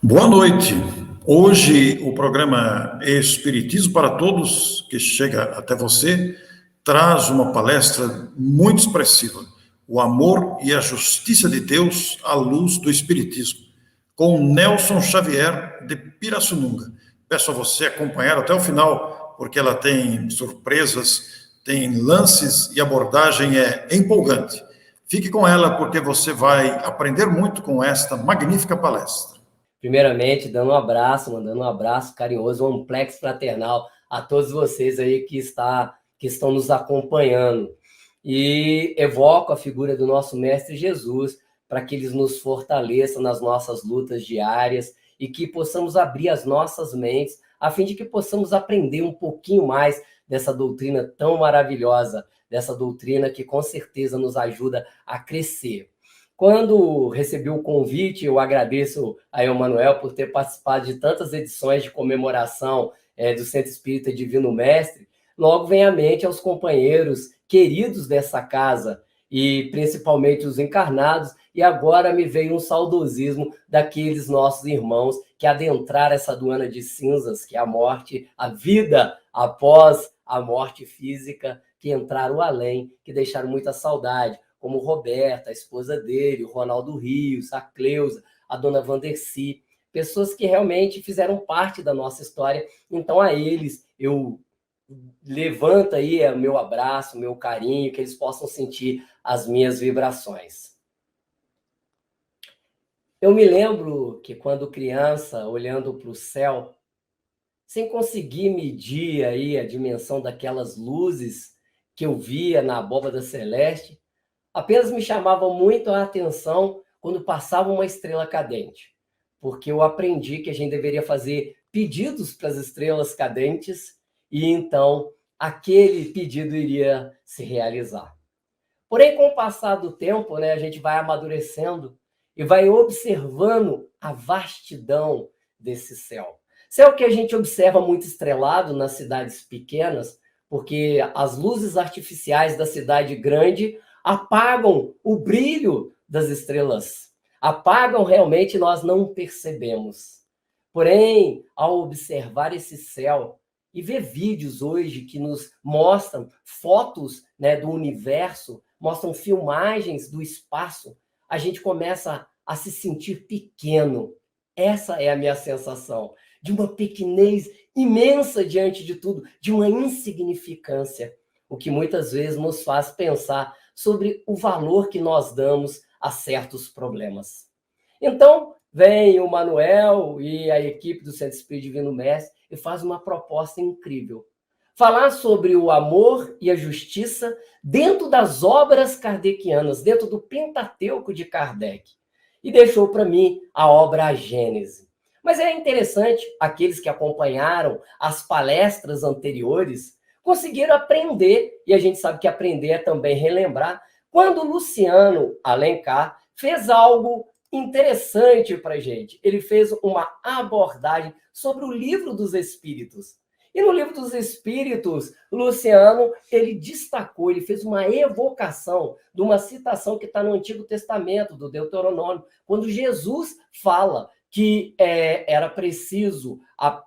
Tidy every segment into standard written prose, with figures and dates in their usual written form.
Boa noite. Hoje o programa Espiritismo para Todos, que chega até você, traz uma palestra muito expressiva: o amor e a justiça de Deus à luz do Espiritismo, com Nelson Xavier de Pirassununga. Peço a você acompanhar até o final, porque ela tem surpresas, tem lances e a abordagem é empolgante. Fique com ela, porque você vai aprender muito com esta magnífica palestra. Primeiramente, dando um abraço, mandando um abraço carinhoso, um amplex fraternal a todos vocês aí que estão nos acompanhando. E evoco a figura do nosso Mestre Jesus para que ele nos fortaleça nas nossas lutas diárias e que possamos abrir as nossas mentes a fim de que possamos aprender um pouquinho mais dessa doutrina tão maravilhosa, dessa doutrina que com certeza nos ajuda a crescer. Quando recebi o convite, eu agradeço a Emanuel por ter participado de tantas edições de comemoração do Centro Espírita Divino Mestre. Logo vem à mente aos companheiros queridos dessa casa, e principalmente os encarnados, e agora me veio um saudosismo daqueles nossos irmãos que adentraram essa aduana de cinzas, que é a morte, a vida após a morte física, que entraram além, que deixaram muita saudade, como Roberta, a esposa dele, o Ronaldo Rios, a Cleusa, a dona Vandercy, pessoas que realmente fizeram parte da nossa história. Então, a eles, eu levanto aí o meu abraço, o meu carinho, que eles possam sentir as minhas vibrações. Eu me lembro que quando criança, olhando para o céu, sem conseguir medir aí a dimensão daquelas luzes que eu via na abóbada celeste, apenas me chamava muito a atenção quando passava uma estrela cadente, porque eu aprendi que a gente deveria fazer pedidos para as estrelas cadentes e então aquele pedido iria se realizar. Porém, com o passar do tempo, a gente vai amadurecendo e vai observando a vastidão desse céu. Céu que a gente observa muito estrelado nas cidades pequenas, porque as luzes artificiais da cidade grande apagam o brilho das estrelas, apagam realmente, nós não percebemos. Porém, ao observar esse céu e ver vídeos hoje que nos mostram fotos do universo, mostram filmagens do espaço, a gente começa a se sentir pequeno. Essa é a minha sensação, de uma pequenez imensa diante de tudo, de uma insignificância, o que muitas vezes nos faz pensar sobre o valor que nós damos a certos problemas. Então, vem o Manuel e a equipe do Centro Espírita Divino Mestre e faz uma proposta incrível. Falar sobre o amor e a justiça dentro das obras kardecianas, dentro do Pentateuco de Kardec. E deixou para mim a obra A Gênese. Mas é interessante, aqueles que acompanharam as palestras anteriores conseguiram aprender, e a gente sabe que aprender é também relembrar, quando Luciano Alencar fez algo interessante para a gente. Ele fez uma abordagem sobre o Livro dos Espíritos. E no Livro dos Espíritos, Luciano, ele destacou, ele fez uma evocação de uma citação que está no Antigo Testamento, do Deuteronômio, quando Jesus fala que era preciso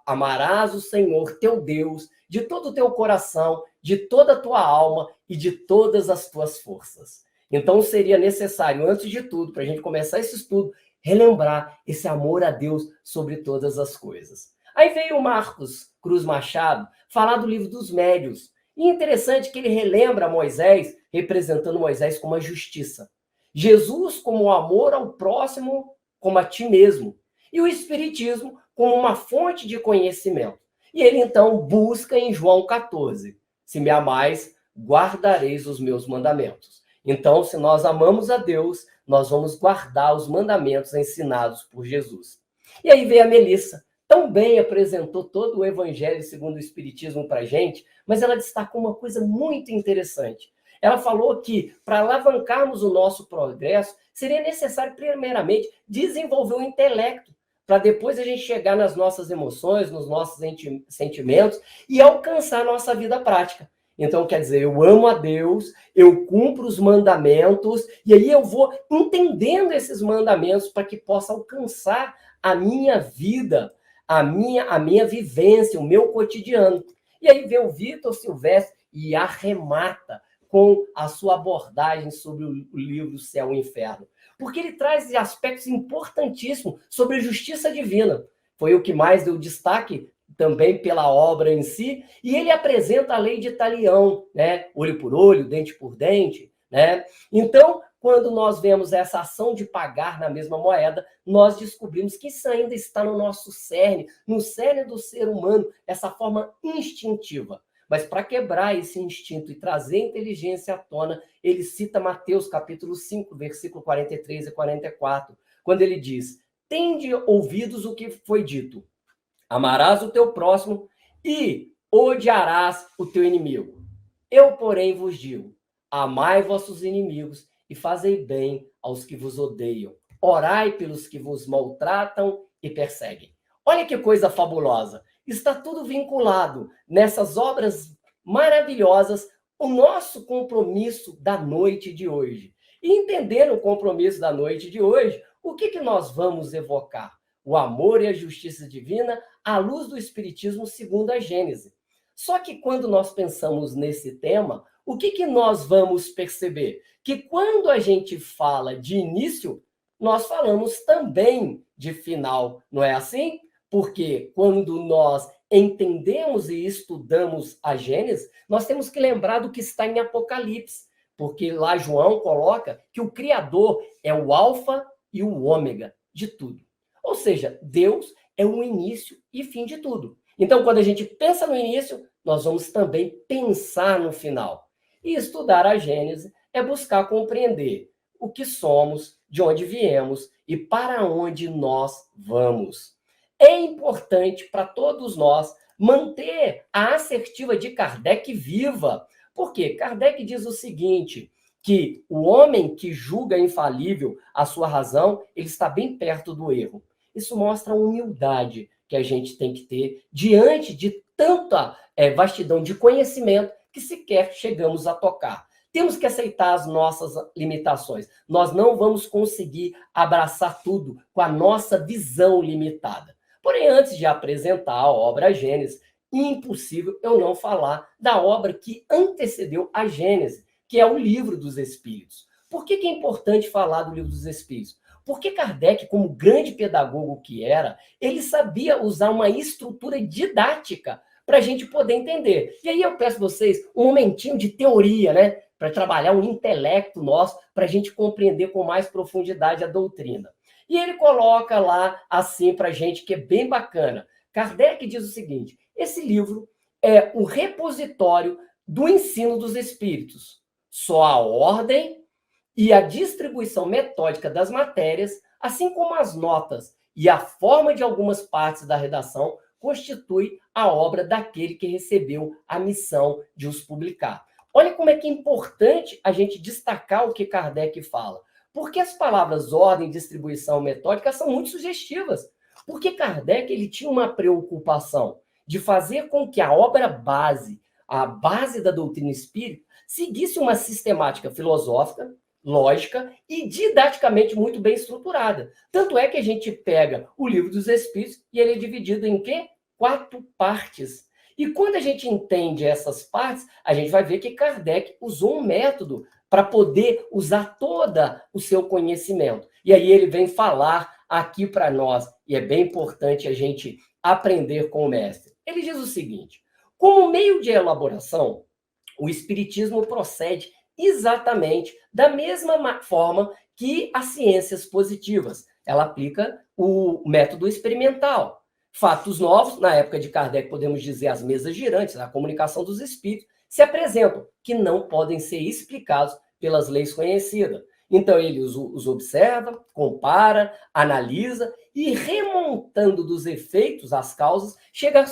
amarás o Senhor, teu Deus, de todo o teu coração, de toda a tua alma e de todas as tuas forças. Então, seria necessário, antes de tudo, para a gente começar esse estudo, relembrar esse amor a Deus sobre todas as coisas. Aí veio o Marcos Cruz Machado falar do Livro dos Médiuns. E é interessante que ele relembra Moisés, representando Moisés como a justiça. Jesus como o amor ao próximo, como a ti mesmo. E o Espiritismo como uma fonte de conhecimento. E ele, então, busca em João 14. Se me amais, guardareis os meus mandamentos. Então, se nós amamos a Deus, nós vamos guardar os mandamentos ensinados por Jesus. E aí veio a Melissa. Tão bem apresentou todo o Evangelho segundo o Espiritismo para a gente, mas ela destacou uma coisa muito interessante. Ela falou que, para alavancarmos o nosso progresso, seria necessário, primeiramente, desenvolver o intelecto, para depois a gente chegar nas nossas emoções, nos nossos sentimentos e alcançar a nossa vida prática. Então, quer dizer, eu amo a Deus, eu cumpro os mandamentos, e aí eu vou entendendo esses mandamentos para que possa alcançar a minha vida, a minha vivência, o meu cotidiano. E aí vem o Vitor Silvestre e arremata com a sua abordagem sobre o livro Céu e Inferno. Porque ele traz aspectos importantíssimos sobre justiça divina. Foi o que mais deu destaque também pela obra em si, e ele apresenta a lei de Talião, né? Olho por olho, dente por dente, né? Então, quando nós vemos essa ação de pagar na mesma moeda, nós descobrimos que isso ainda está no nosso cerne, no cerne do ser humano, essa forma instintiva. Mas para quebrar esse instinto e trazer inteligência à tona, ele cita Mateus capítulo 5, versículo 43 e 44, quando ele diz: tende ouvidos o que foi dito, amarás o teu próximo e odiarás o teu inimigo. Eu, porém, vos digo, amai vossos inimigos e fazei bem aos que vos odeiam. Orai pelos que vos maltratam e perseguem. Olha que coisa fabulosa. Está tudo vinculado nessas obras maravilhosas, o nosso compromisso da noite de hoje. E entendendo o compromisso da noite de hoje, o que nós vamos evocar? O amor e a justiça divina à luz do Espiritismo segundo a Gênese. Só que quando nós pensamos nesse tema, o que nós vamos perceber? Que quando a gente fala de início, nós falamos também de final, não é assim? Porque quando nós entendemos e estudamos a Gênesis, nós temos que lembrar do que está em Apocalipse, porque lá João coloca que o Criador é o alfa e o ômega de tudo. Ou seja, Deus é o início e fim de tudo. Então, quando a gente pensa no início, nós vamos também pensar no final. E estudar a Gênesis é buscar compreender o que somos, de onde viemos e para onde nós vamos. É importante para todos nós manter a assertiva de Kardec viva. Porque Kardec diz o seguinte, que o homem que julga infalível a sua razão, ele está bem perto do erro. Isso mostra a humildade que a gente tem que ter diante de tanta vastidão de conhecimento que sequer chegamos a tocar. Temos que aceitar as nossas limitações. Nós não vamos conseguir abraçar tudo com a nossa visão limitada. Porém, antes de apresentar a obra Gênesis, impossível eu não falar da obra que antecedeu a Gênesis, que é o Livro dos Espíritos. Por que é importante falar do Livro dos Espíritos? Porque Kardec, como grande pedagogo que era, ele sabia usar uma estrutura didática para a gente poder entender. E aí eu peço a vocês um momentinho de teoria, né? Para trabalhar um intelecto nosso, para a gente compreender com mais profundidade a doutrina. E ele coloca lá assim para a gente, que é bem bacana. Kardec diz o seguinte, esse livro é o repositório do ensino dos espíritos. Só a ordem e a distribuição metódica das matérias, assim como as notas e a forma de algumas partes da redação, constitui a obra daquele que recebeu a missão de os publicar. Olha como é que é importante a gente destacar o que Kardec fala. Porque as palavras ordem, distribuição, metódica são muito sugestivas. Porque Kardec ele tinha uma preocupação de fazer com que a obra base, a base da doutrina espírita, seguisse uma sistemática filosófica, lógica e didaticamente muito bem estruturada. Tanto é que a gente pega o Livro dos Espíritos e ele é dividido em quê? 4 partes. E quando a gente entende essas partes, a gente vai ver que Kardec usou um método para poder usar todo o seu conhecimento. E aí ele vem falar aqui para nós, e é bem importante a gente aprender com o mestre. Ele diz o seguinte, como meio de elaboração, o Espiritismo procede exatamente da mesma forma que as ciências positivas. Ela aplica o método experimental. Fatos novos, na época de Kardec, podemos dizer as mesas girantes, a comunicação dos espíritos, se apresentam, que não podem ser explicados pelas leis conhecidas. Então, ele os observa, compara, analisa e, remontando dos efeitos, as causas, chega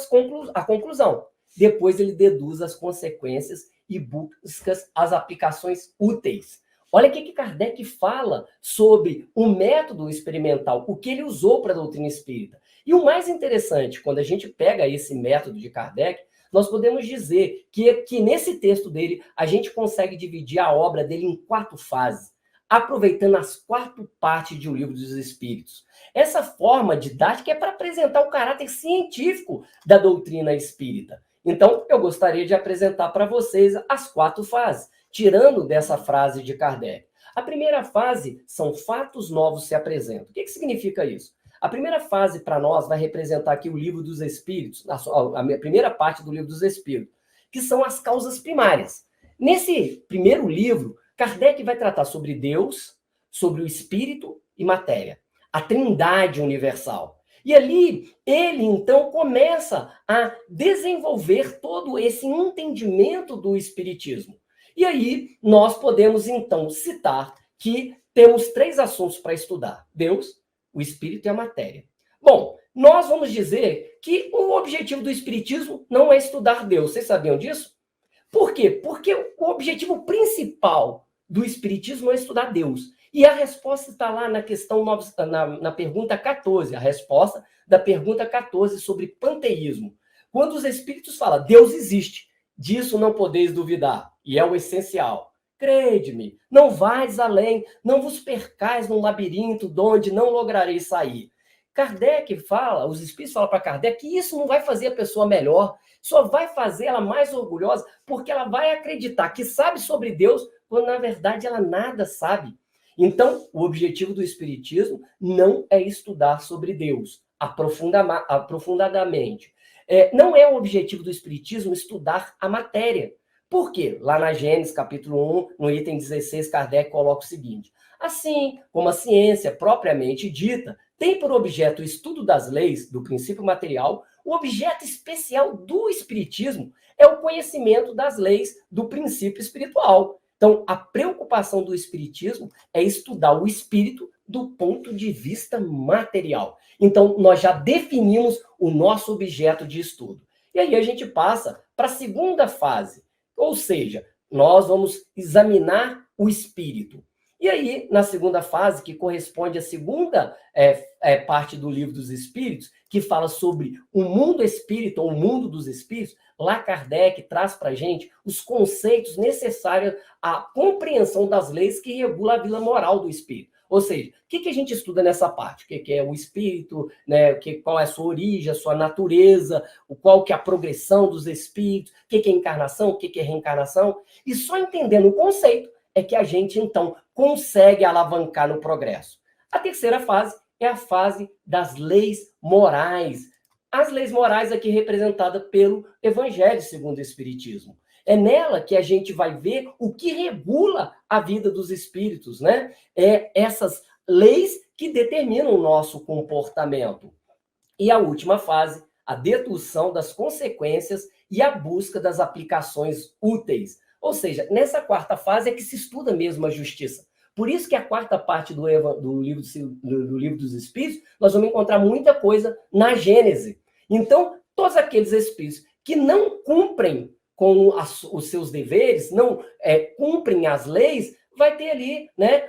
à conclusão. Depois, ele deduz as consequências e busca as aplicações úteis. Olha o que Kardec fala sobre o método experimental, o que ele usou para a doutrina espírita. E o mais interessante, quando a gente pega esse método de Kardec, nós podemos dizer que nesse texto dele, a gente consegue dividir a obra dele em 4 fases, aproveitando as 4 partes de O Livro dos Espíritos. Essa forma didática é para apresentar o caráter científico da doutrina espírita. Então, eu gostaria de apresentar para vocês as 4 fases, tirando dessa frase de Kardec. A primeira fase são fatos novos se apresentam. O que significa isso? A primeira fase para nós vai representar aqui o Livro dos Espíritos, a primeira parte do Livro dos Espíritos, que são as causas primárias. Nesse primeiro livro, Kardec vai tratar sobre Deus, sobre o Espírito e matéria, a Trindade universal. E ali, ele, então, começa a desenvolver todo esse entendimento do Espiritismo. E aí, nós podemos, então, citar que temos 3 assuntos para estudar: Deus, o Espírito e a matéria. Bom, nós vamos dizer que o objetivo do Espiritismo não é estudar Deus. Vocês sabiam disso? Por quê? Porque o objetivo principal do Espiritismo é estudar Deus. E a resposta está lá na questão, na pergunta 14, a resposta da pergunta 14 sobre panteísmo. Quando os Espíritos falam, Deus existe, disso não podeis duvidar, e é o essencial. Crede-me, não vais além, não vos percais num labirinto de onde não lograreis sair. Kardec fala, os Espíritos falam para Kardec que isso não vai fazer a pessoa melhor, só vai fazer ela mais orgulhosa, porque ela vai acreditar que sabe sobre Deus, quando na verdade ela nada sabe. Então, o objetivo do Espiritismo não é estudar sobre Deus aprofundadamente. Não é o objetivo do Espiritismo estudar a matéria. Por quê? Lá na Gênesis, capítulo 1, no item 16, Kardec coloca o seguinte: assim como a ciência propriamente dita tem por objeto o estudo das leis do princípio material, o objeto especial do Espiritismo é o conhecimento das leis do princípio espiritual. Então, a preocupação do Espiritismo é estudar o espírito do ponto de vista material. Então, nós já definimos o nosso objeto de estudo. E aí a gente passa para a segunda fase, ou seja, nós vamos examinar o espírito. E aí, na segunda fase, que corresponde à segunda parte do Livro dos Espíritos, que fala sobre o mundo espírita, ou o mundo dos espíritos, lá Kardec traz para a gente os conceitos necessários à compreensão das leis que regulam a vida moral do espírito. Ou seja, o que a gente estuda nessa parte? O que é o espírito, né? Qual é a sua origem, a sua natureza, qual que é a progressão dos espíritos, o que é encarnação, o que é reencarnação. E só entendendo o conceito é que a gente, então, consegue alavancar no progresso. A terceira fase é a fase das leis morais. As leis morais aqui representadas pelo Evangelho segundo o Espiritismo. É nela que a gente vai ver o que regula a vida dos espíritos, né? Essas leis que determinam o nosso comportamento. E a última fase, a dedução das consequências e a busca das aplicações úteis. Ou seja, nessa quarta fase é que se estuda mesmo a justiça. Por isso que a quarta parte do livro dos Espíritos, nós vamos encontrar muita coisa na Gênese. Então, todos aqueles espíritos que não cumprem com os seus deveres, não cumprem as leis, vai ter ali, né,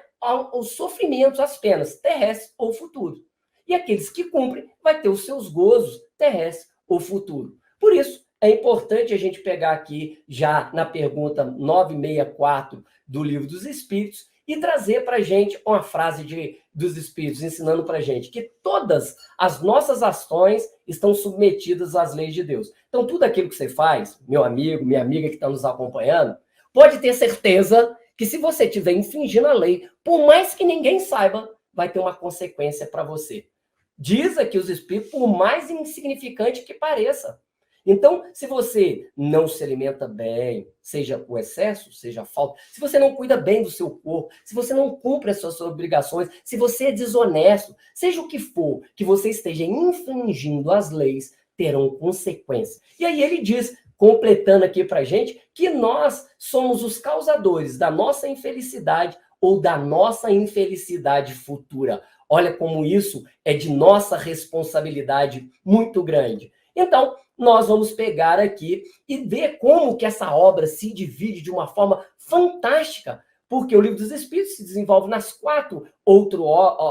os sofrimentos, as penas, terrestres ou futuros. E aqueles que cumprem, vai ter os seus gozos, terrestres ou futuro. Por isso, é importante a gente pegar aqui, já na pergunta 964 do Livro dos Espíritos, e trazer para a gente uma frase dos Espíritos, ensinando para a gente que todas as nossas ações estão submetidas às leis de Deus. Então, tudo aquilo que você faz, meu amigo, minha amiga que está nos acompanhando, pode ter certeza que se você estiver infringindo a lei, por mais que ninguém saiba, vai ter uma consequência para você. Diz aqui os Espíritos, por mais insignificante que pareça. Então, se você não se alimenta bem, seja o excesso, seja a falta, se você não cuida bem do seu corpo, se você não cumpre as suas obrigações, se você é desonesto, seja o que for, que você esteja infringindo as leis, terão consequências. E aí ele diz, completando aqui para a gente, que nós somos os causadores da nossa infelicidade ou da nossa infelicidade futura. Olha como isso é de nossa responsabilidade muito grande. Então, nós vamos pegar aqui e ver como que essa obra se divide de uma forma fantástica, porque o Livro dos Espíritos se desenvolve nas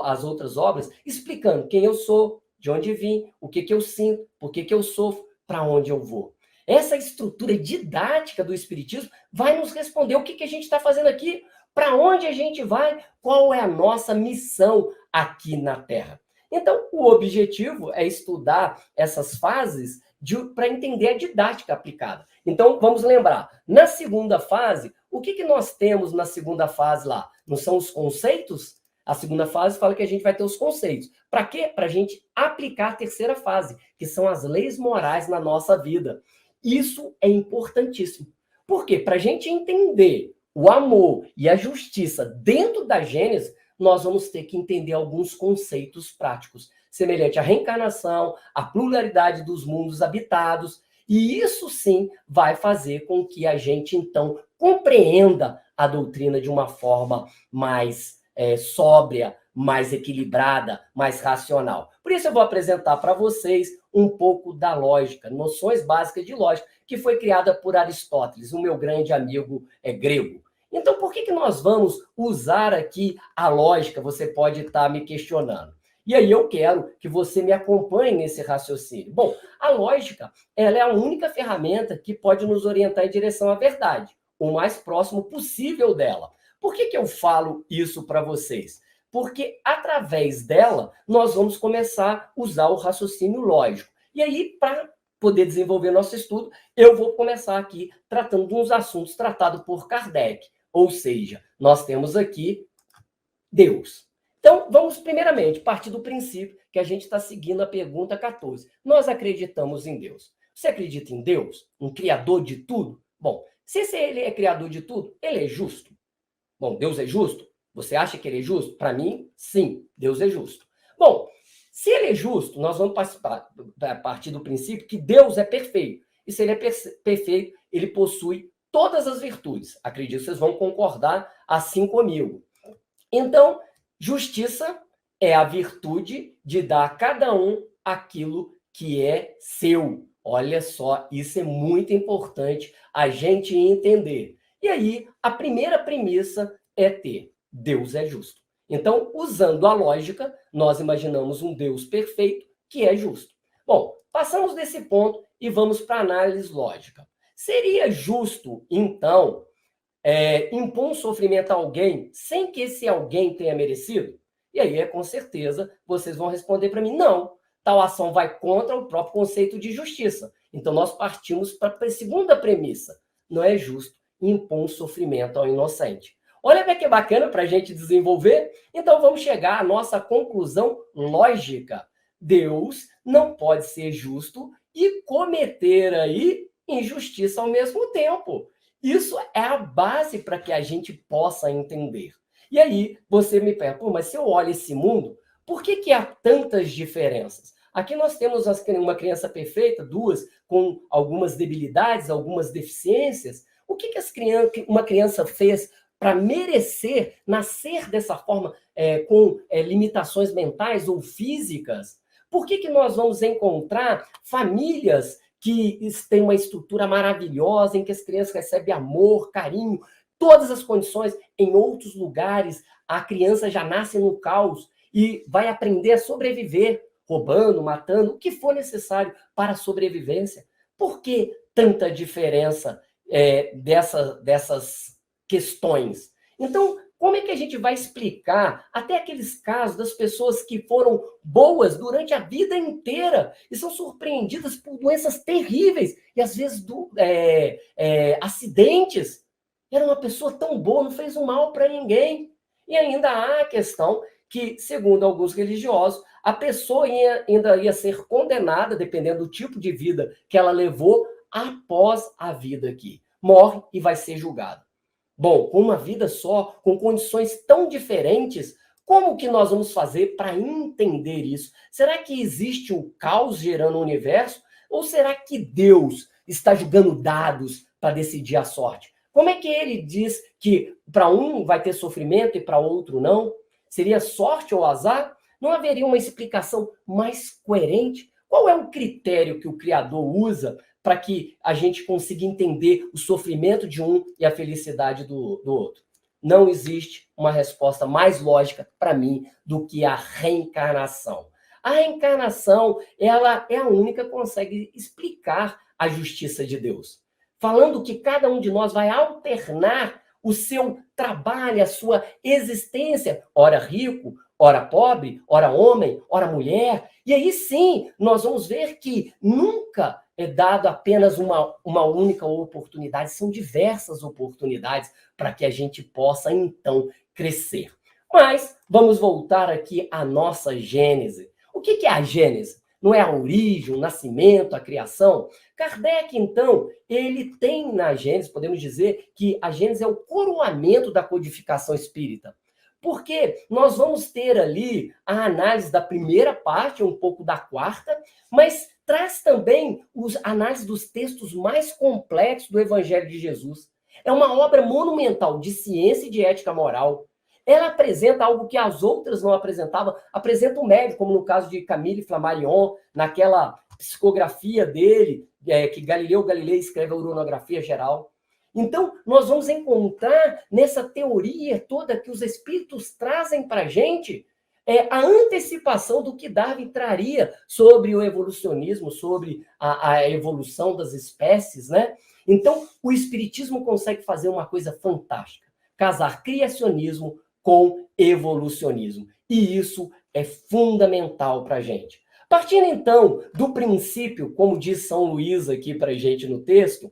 as outras obras, explicando quem eu sou, de onde vim, o que eu sinto, por que eu sofro, para onde eu vou. Essa estrutura didática do Espiritismo vai nos responder o que a gente está fazendo aqui, para onde a gente vai, qual é a nossa missão aqui na Terra. Então, o objetivo é estudar essas fases para entender a didática aplicada. Então, vamos lembrar, na segunda fase, o que nós temos na segunda fase lá? Não são os conceitos? A segunda fase fala que a gente vai ter os conceitos. Para quê? Para a gente aplicar a terceira fase, que são as leis morais na nossa vida. Isso é importantíssimo. Por quê? Para a gente entender o amor e a justiça dentro da Gênesis, nós vamos ter que entender alguns conceitos práticos, semelhante à reencarnação, à pluralidade dos mundos habitados, e isso sim vai fazer com que a gente, então, compreenda a doutrina de uma forma mais sóbria, mais equilibrada, mais racional. Por isso eu vou apresentar para vocês um pouco da lógica, noções básicas de lógica, que foi criada por Aristóteles, o meu grande amigo grego. Então, por que nós vamos usar aqui a lógica? Você pode estar me questionando. E aí eu quero que você me acompanhe nesse raciocínio. Bom, a lógica, ela é a única ferramenta que pode nos orientar em direção à verdade, o mais próximo possível dela. Por que eu falo isso para vocês? Porque através dela, nós vamos começar a usar o raciocínio lógico. E aí, para poder desenvolver nosso estudo, eu vou começar aqui tratando de uns assuntos tratados por Kardec. Ou seja, nós temos aqui Deus. Então, vamos primeiramente partir do princípio que a gente está seguindo a pergunta 14. Nós acreditamos em Deus. Você acredita em Deus? Um criador de tudo? Bom, se ele é criador de tudo, ele é justo. Bom, Deus é justo? Você acha que ele é justo? Para mim, sim, Deus é justo. Bom, se ele é justo, nós vamos partir do princípio que Deus é perfeito. E se ele é perfeito, ele possui todas as virtudes. Acredito que vocês vão concordar assim comigo. Então, justiça é a virtude de dar a cada um aquilo que é seu. Olha só, isso é muito importante a gente entender. E aí, a primeira premissa é ter Deus é justo. Então, usando a lógica, nós imaginamos um Deus perfeito que é justo. Bom, passamos desse ponto e vamos para a análise lógica. Seria justo, então, impor um sofrimento a alguém sem que esse alguém tenha merecido? E aí, com certeza, vocês vão responder para mim, não. Tal ação vai contra o próprio conceito de justiça. Então, nós partimos para a segunda premissa. Não é justo impor um sofrimento ao inocente. Olha como é que é bacana para a gente desenvolver. Então, vamos chegar à nossa conclusão lógica. Deus não pode ser justo e cometer aí injustiça ao mesmo tempo. Isso é a base para que a gente possa entender. E aí, você me pergunta, mas se eu olho esse mundo, por que há tantas diferenças? Aqui nós temos uma criança perfeita, duas com algumas debilidades, algumas deficiências. O que uma criança fez para merecer nascer dessa forma, com limitações mentais ou físicas? Por que nós vamos encontrar famílias que têm uma estrutura maravilhosa, em que as crianças recebem amor, carinho, todas as condições? Em outros lugares, a criança já nasce no caos e vai aprender a sobreviver, roubando, matando, o que for necessário para a sobrevivência. Por que tanta diferença dessas questões? Então, como é que a gente vai explicar até aqueles casos das pessoas que foram boas durante a vida inteira e são surpreendidas por doenças terríveis e, às vezes, acidentes? Era uma pessoa tão boa, não fez um mal para ninguém. E ainda há a questão que, segundo alguns religiosos, a pessoa ainda ia ser condenada, dependendo do tipo de vida que ela levou, após a vida aqui. Morre e vai ser julgada. Bom, com uma vida só, com condições tão diferentes, como que nós vamos fazer para entender isso? Será que existe um caos gerando o universo? Ou será que Deus está jogando dados para decidir a sorte? Como é que ele diz que para um vai ter sofrimento e para outro não? Seria sorte ou azar? Não haveria uma explicação mais coerente? Qual é o critério que o Criador usa para que a gente consiga entender o sofrimento de um e a felicidade do outro? Não existe uma resposta mais lógica para mim do que a reencarnação. A reencarnação, ela é a única que consegue explicar a justiça de Deus. Falando que cada um de nós vai alternar o seu trabalho, a sua existência, ora rico, ora pobre, ora homem, ora mulher. E aí sim, nós vamos ver que nunca é dado apenas uma única oportunidade, são diversas oportunidades para que a gente possa, então, crescer. Mas vamos voltar aqui à nossa Gênese. O que é a Gênese? Não é a origem, o nascimento, a criação? Kardec, então, ele tem na Gênese, podemos dizer que a Gênese é o coroamento da codificação espírita. Porque nós vamos ter ali a análise da primeira parte, um pouco da quarta, mas traz também a análise dos textos mais complexos do Evangelho de Jesus. É uma obra monumental de ciência e de ética moral. Ela apresenta algo que as outras não apresentavam, apresenta um médico, como no caso de Camille Flammarion, naquela psicografia dele, que Galileu Galilei escreve a Uranografia Geral. Então, nós vamos encontrar nessa teoria toda que os espíritos trazem para a gente a antecipação do que Darwin traria sobre o evolucionismo, sobre a evolução das espécies, né? Então, o espiritismo consegue fazer uma coisa fantástica, casar criacionismo com evolucionismo. E isso é fundamental para a gente. Partindo, então, do princípio, como diz São Luís aqui para a gente no texto,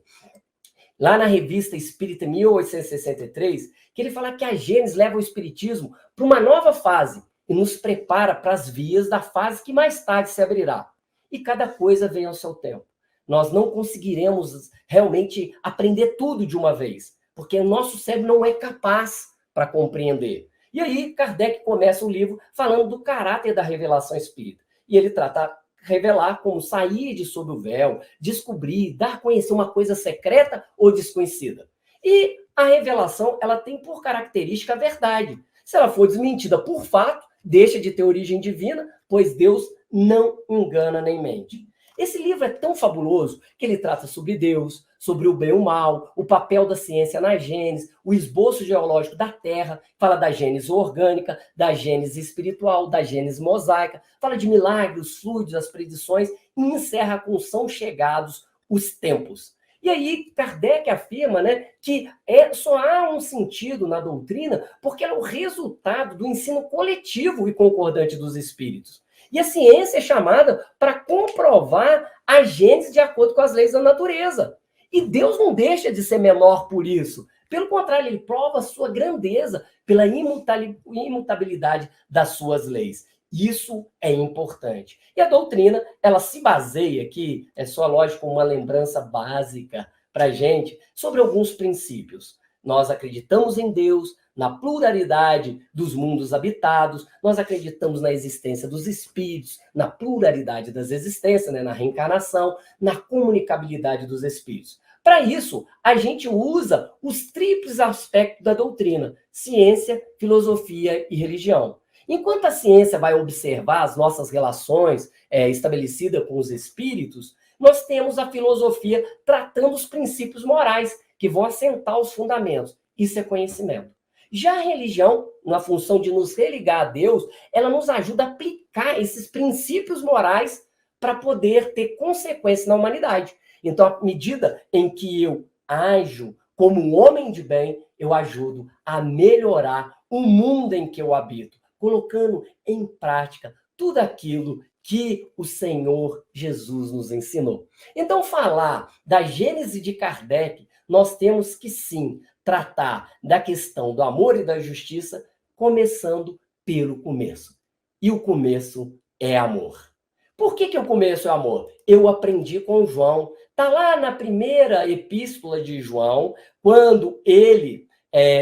lá na Revista Espírita 1863, que ele fala que a Gênese leva o espiritismo para uma nova fase e nos prepara para as vias da fase que mais tarde se abrirá. E cada coisa vem ao seu tempo. Nós não conseguiremos realmente aprender tudo de uma vez, porque o nosso cérebro não é capaz para compreender. E aí, Kardec começa o livro falando do caráter da revelação espírita. E ele trata revelar como sair de sob o véu, descobrir, dar a conhecer uma coisa secreta ou desconhecida. E a revelação, ela tem por característica a verdade. Se ela for desmentida por fato, deixa de ter origem divina, pois Deus não engana nem mente. Esse livro é tão fabuloso que ele trata sobre Deus, sobre o bem e o mal, o papel da ciência na Gênese, o esboço geológico da Terra, fala da Gênese orgânica, da Gênese espiritual, da Gênese mosaica, fala de milagres, fluidos, as predições, e encerra com são chegados os tempos. E aí Kardec afirma, né, que só há um sentido na doutrina porque ela é o resultado do ensino coletivo e concordante dos espíritos. E a ciência é chamada para comprovar a Gênese de acordo com as leis da natureza. E Deus não deixa de ser menor por isso. Pelo contrário, ele prova a sua grandeza pela imutabilidade das suas leis. Isso é importante. E a doutrina, ela se baseia aqui, é só lógico uma lembrança básica para a gente, sobre alguns princípios. Nós acreditamos em Deus, na pluralidade dos mundos habitados, nós acreditamos na existência dos espíritos, na pluralidade das existências, né, na reencarnação, na comunicabilidade dos espíritos. Para isso, a gente usa os tríplices aspectos da doutrina: ciência, filosofia e religião. Enquanto a ciência vai observar as nossas relações estabelecidas com os espíritos, nós temos a filosofia tratando os princípios morais, que vão assentar os fundamentos. Isso é conhecimento. Já a religião, na função de nos religar a Deus, ela nos ajuda a aplicar esses princípios morais para poder ter consequências na humanidade. Então, à medida em que eu ajo como um homem de bem, eu ajudo a melhorar o mundo em que eu habito, colocando em prática tudo aquilo que o Senhor Jesus nos ensinou. Então, falar da Gênese de Kardec, nós temos que, sim, tratar da questão do amor e da justiça, começando pelo começo. E o começo é amor. Por que o começo é amor? Eu aprendi com João. Está lá na primeira epístola de João, quando ele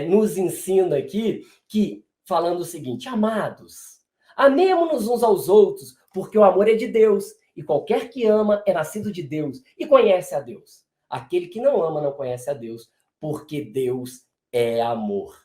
nos ensina aqui, que falando o seguinte: amados, amemo-nos uns aos outros, porque o amor é de Deus, e qualquer que ama é nascido de Deus e conhece a Deus. Aquele que não ama não conhece a Deus, porque Deus é amor.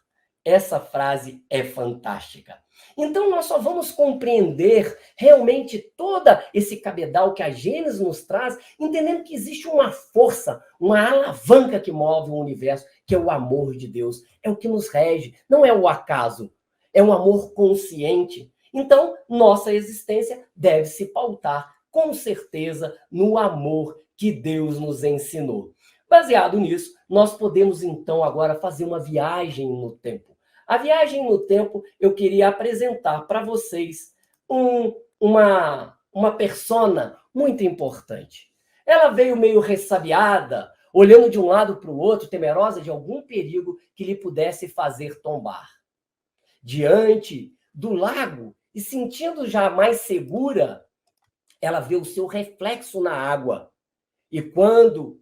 Essa frase é fantástica. Então, nós só vamos compreender realmente todo esse cabedal que a Gênese nos traz, entendendo que existe uma força, uma alavanca que move o universo, que é o amor de Deus. É o que nos rege, não é o acaso. É um amor consciente. Então, nossa existência deve se pautar com certeza, no amor que Deus nos ensinou. Baseado nisso, nós podemos então agora fazer uma viagem no tempo. A viagem no tempo, eu queria apresentar para vocês uma persona muito importante. Ela veio meio ressabiada, olhando de um lado para o outro, temerosa de algum perigo que lhe pudesse fazer tombar. Diante do lago e sentindo já mais segura, ela vê o seu reflexo na água. E quando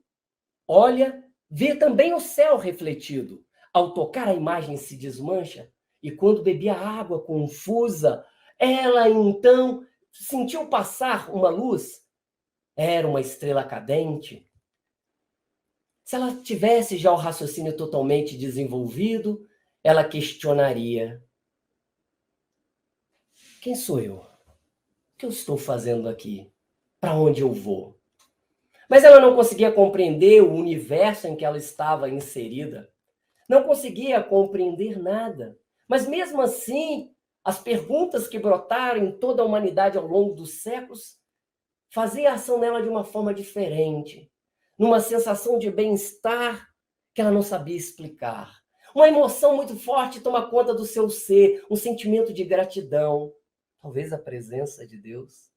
olha, vê também o céu refletido. Ao tocar, a imagem se desmancha. E quando bebia água confusa, ela então sentiu passar uma luz. Era uma estrela cadente. Se ela tivesse já o raciocínio totalmente desenvolvido, ela questionaria: quem sou eu? O que eu estou fazendo aqui? Para onde eu vou? Mas ela não conseguia compreender o universo em que ela estava inserida. Não conseguia compreender nada. Mas mesmo assim, as perguntas que brotaram em toda a humanidade ao longo dos séculos faziam a ação nela de uma forma diferente, numa sensação de bem-estar que ela não sabia explicar. Uma emoção muito forte toma conta do seu ser, um sentimento de gratidão, talvez a presença de Deus.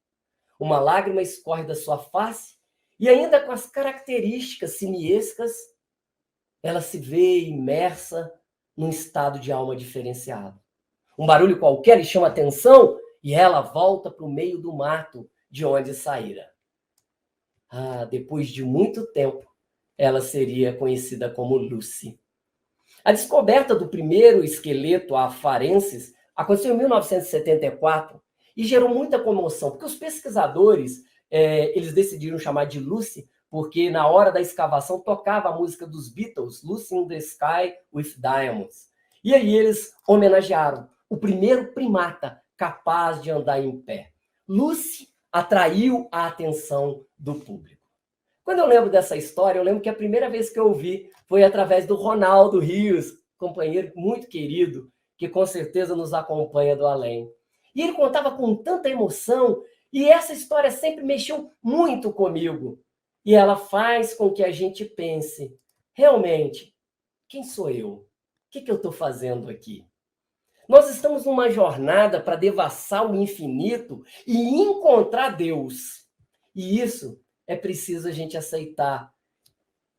Uma lágrima escorre da sua face e ainda com as características simiescas, ela se vê imersa num estado de alma diferenciado. Um barulho qualquer lhe chama atenção e ela volta para o meio do mato de onde saíra. Depois de muito tempo, ela seria conhecida como Lucy. A descoberta do primeiro esqueleto afarensis aconteceu em 1974 e gerou muita comoção, porque os pesquisadores eles decidiram chamar de Lucy porque na hora da escavação tocava a música dos Beatles, Lucy in the Sky with Diamonds. E aí eles homenagearam o primeiro primata capaz de andar em pé. Lucy atraiu a atenção do público. Quando eu lembro dessa história, eu lembro que a primeira vez que eu ouvi foi através do Ronaldo Rios, companheiro muito querido, que com certeza nos acompanha do além. E ele contava com tanta emoção, e essa história sempre mexeu muito comigo. E ela faz com que a gente pense, realmente, quem sou eu? O que eu estou fazendo aqui? Nós estamos numa jornada para devassar o infinito e encontrar Deus. E isso é preciso a gente aceitar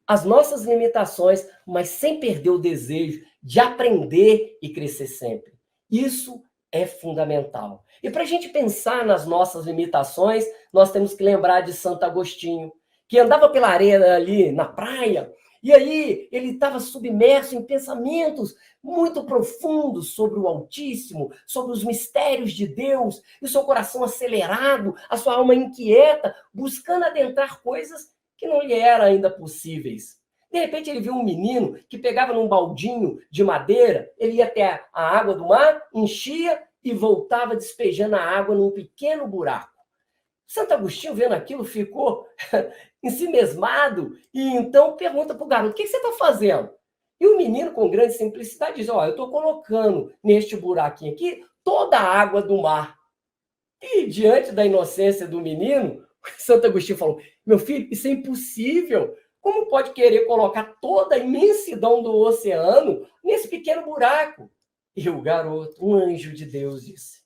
as nossas limitações, mas sem perder o desejo de aprender e crescer sempre. Isso é fundamental. E para a gente pensar nas nossas limitações, nós temos que lembrar de Santo Agostinho, que andava pela areia ali na praia, e aí ele estava submerso em pensamentos muito profundos sobre o Altíssimo, sobre os mistérios de Deus, e o seu coração acelerado, a sua alma inquieta, buscando adentrar coisas que não lhe eram ainda possíveis. De repente ele viu um menino que pegava num baldinho de madeira, ele ia até a água do mar, enchia e voltava despejando a água num pequeno buraco. Santo Agostinho, vendo aquilo, ficou ensimesmado e então pergunta para o garoto: o que você está fazendo? E o menino, com grande simplicidade, diz: eu estou colocando neste buraquinho aqui toda a água do mar. E diante da inocência do menino, Santo Agostinho falou: meu filho, isso é impossível. Como pode querer colocar toda a imensidão do oceano nesse pequeno buraco? E o garoto, um anjo de Deus, disse: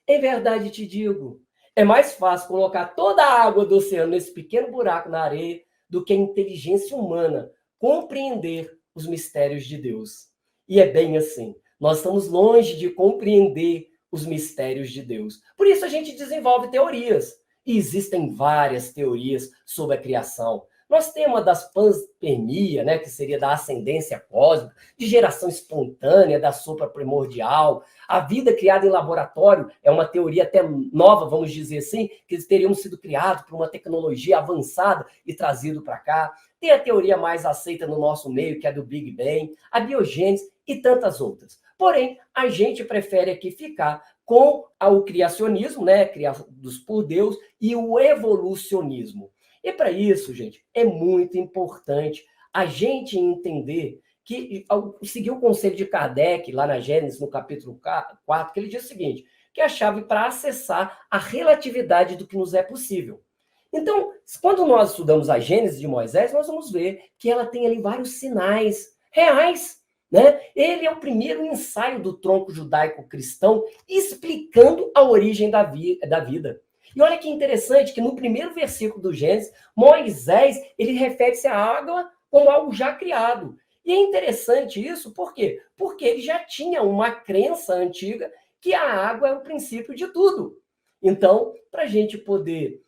em verdade te digo, é mais fácil colocar toda a água do oceano nesse pequeno buraco na areia do que a inteligência humana compreender os mistérios de Deus. E é bem assim. Nós estamos longe de compreender os mistérios de Deus. Por isso a gente desenvolve teorias. E existem várias teorias sobre a criação. Nós temos a das panspermia, né, que seria da ascendência cósmica, de geração espontânea, da sopa primordial. A vida criada em laboratório é uma teoria até nova, vamos dizer assim, que eles teriam sido criados por uma tecnologia avançada e trazido para cá. Tem a teoria mais aceita no nosso meio, que é do Big Bang, a biogênese e tantas outras. Porém, a gente prefere aqui ficar com o criacionismo, né, criados por Deus, e o evolucionismo. E para isso, gente, é muito importante a gente entender que, ao seguir o conselho de Kardec, lá na Gênesis, no capítulo 4, que ele diz o seguinte, que é a chave para acessar a relatividade do que nos é possível. Então, quando nós estudamos a Gênese de Moisés, nós vamos ver que ela tem ali vários sinais reais, né? Ele é o primeiro ensaio do tronco judaico-cristão explicando a origem da vida. E olha que interessante que no primeiro versículo do Gênesis, Moisés, ele refere-se à água como algo já criado. E é interessante isso, por quê? Porque ele já tinha uma crença antiga que a água é o princípio de tudo. Então, para a gente poder,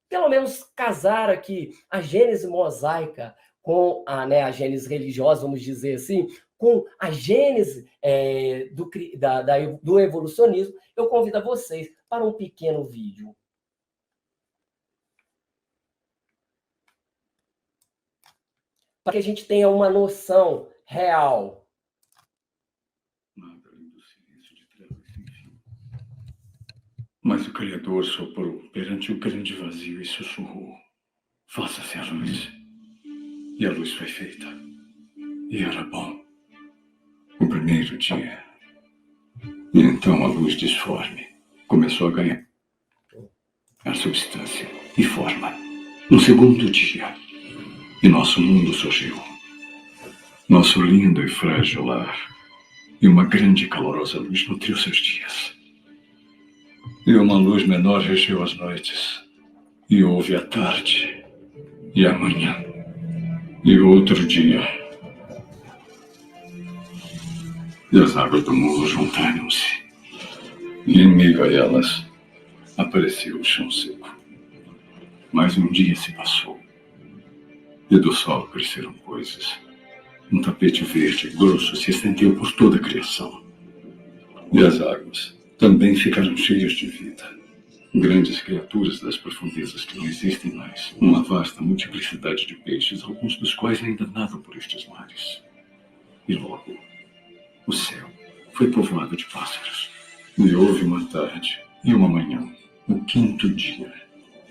pelo menos, casar aqui a Gênese mosaica com a Gênese religiosa, vamos dizer assim, com a Gênese do evolucionismo, eu convido a vocês para um pequeno vídeo. Para que a gente tenha uma noção real. Nada além do silêncio de trevas sem fim. Mas o Criador soprou perante o grande vazio e sussurrou: faça-se a luz. E a luz foi feita. E era bom. O primeiro dia. E então a luz disforme começou a ganhar a substância e forma. No segundo dia. E nosso mundo surgiu. Nosso lindo e frágil lar. E uma grande e calorosa luz nutriu seus dias. E uma luz menor regeu as noites. E houve a tarde. E a manhã. E outro dia. E as águas do mundo juntaram-se. E em meio a elas apareceu o chão seco. Mas um dia se passou. E do sol cresceram coisas. Um tapete verde grosso se estendeu por toda a criação. E as águas também ficaram cheias de vida. Grandes criaturas das profundezas que não existem mais. Uma vasta multiplicidade de peixes, alguns dos quais ainda nadam por estes mares. E logo, o céu foi povoado de pássaros. E houve uma tarde e uma manhã, o quinto dia.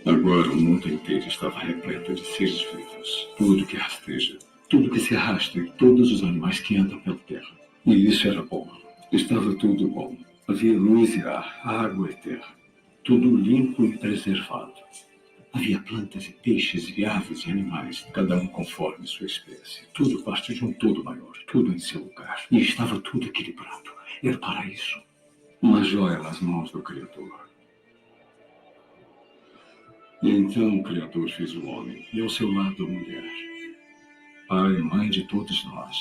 Agora o mundo inteiro estava repleto de seres vivos. Tudo que rasteja, tudo que se arrasta e todos os animais que andam pela terra. E isso era bom. Estava tudo bom. Havia luz e ar, água e terra. Tudo limpo e preservado. Havia plantas e peixes e aves e animais, cada um conforme sua espécie. Tudo parte de um todo maior, tudo em seu lugar. E estava tudo equilibrado. Era paraíso. Uma joia nas mãos do Criador. E então o Criador fez o homem, e ao seu lado a mulher, pai e mãe de todos nós.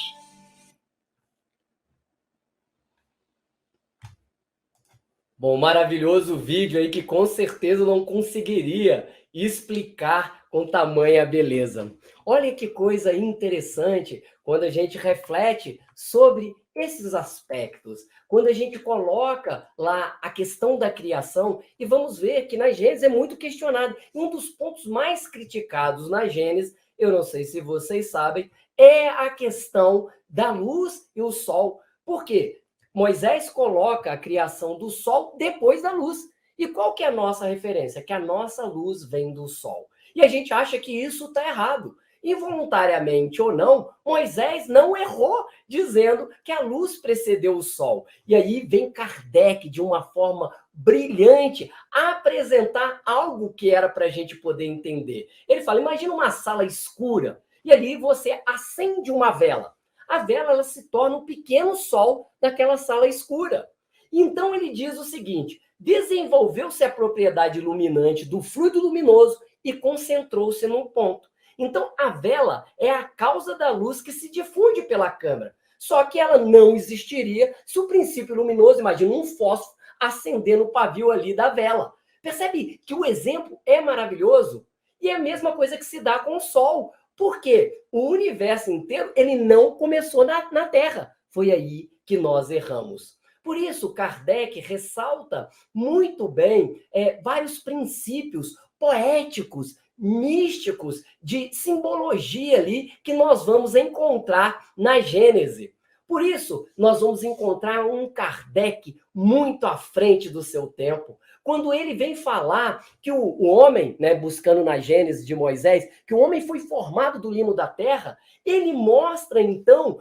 Bom, maravilhoso vídeo aí que com certeza não conseguiria explicar com tamanha beleza. Olha que coisa interessante quando a gente reflete sobre esses aspectos, quando a gente coloca lá a questão da criação, e vamos ver que na Gênesis é muito questionado. Um dos pontos mais criticados na Gênesis, eu não sei se vocês sabem, é a questão da luz e o sol. Por quê? Moisés coloca a criação do sol depois da luz. E qual que é a nossa referência? Que a nossa luz vem do sol. E a gente acha que isso está errado. Involuntariamente ou não, Moisés não errou dizendo que a luz precedeu o sol. E aí vem Kardec, de uma forma brilhante, apresentar algo que era para a gente poder entender. Ele fala, imagina uma sala escura, e ali você acende uma vela. A vela ela se torna um pequeno sol naquela sala escura. Então ele diz o seguinte, desenvolveu-se a propriedade iluminante do fluido luminoso e concentrou-se num ponto. Então, a vela é a causa da luz que se difunde pela câmara. Só que ela não existiria se o princípio luminoso, imagina um fósforo acendendo o pavio ali da vela. Percebe que o exemplo é maravilhoso? E é a mesma coisa que se dá com o Sol. Porque o universo inteiro ele não começou na Terra. Foi aí que nós erramos. Por isso, Kardec ressalta muito bem vários princípios poéticos, místicos, de simbologia ali que nós vamos encontrar na Gênese. Por isso, nós vamos encontrar um Kardec muito à frente do seu tempo, quando ele vem falar que o homem, né, buscando na Gênese de Moisés, que o homem foi formado do limo da terra, ele mostra, então,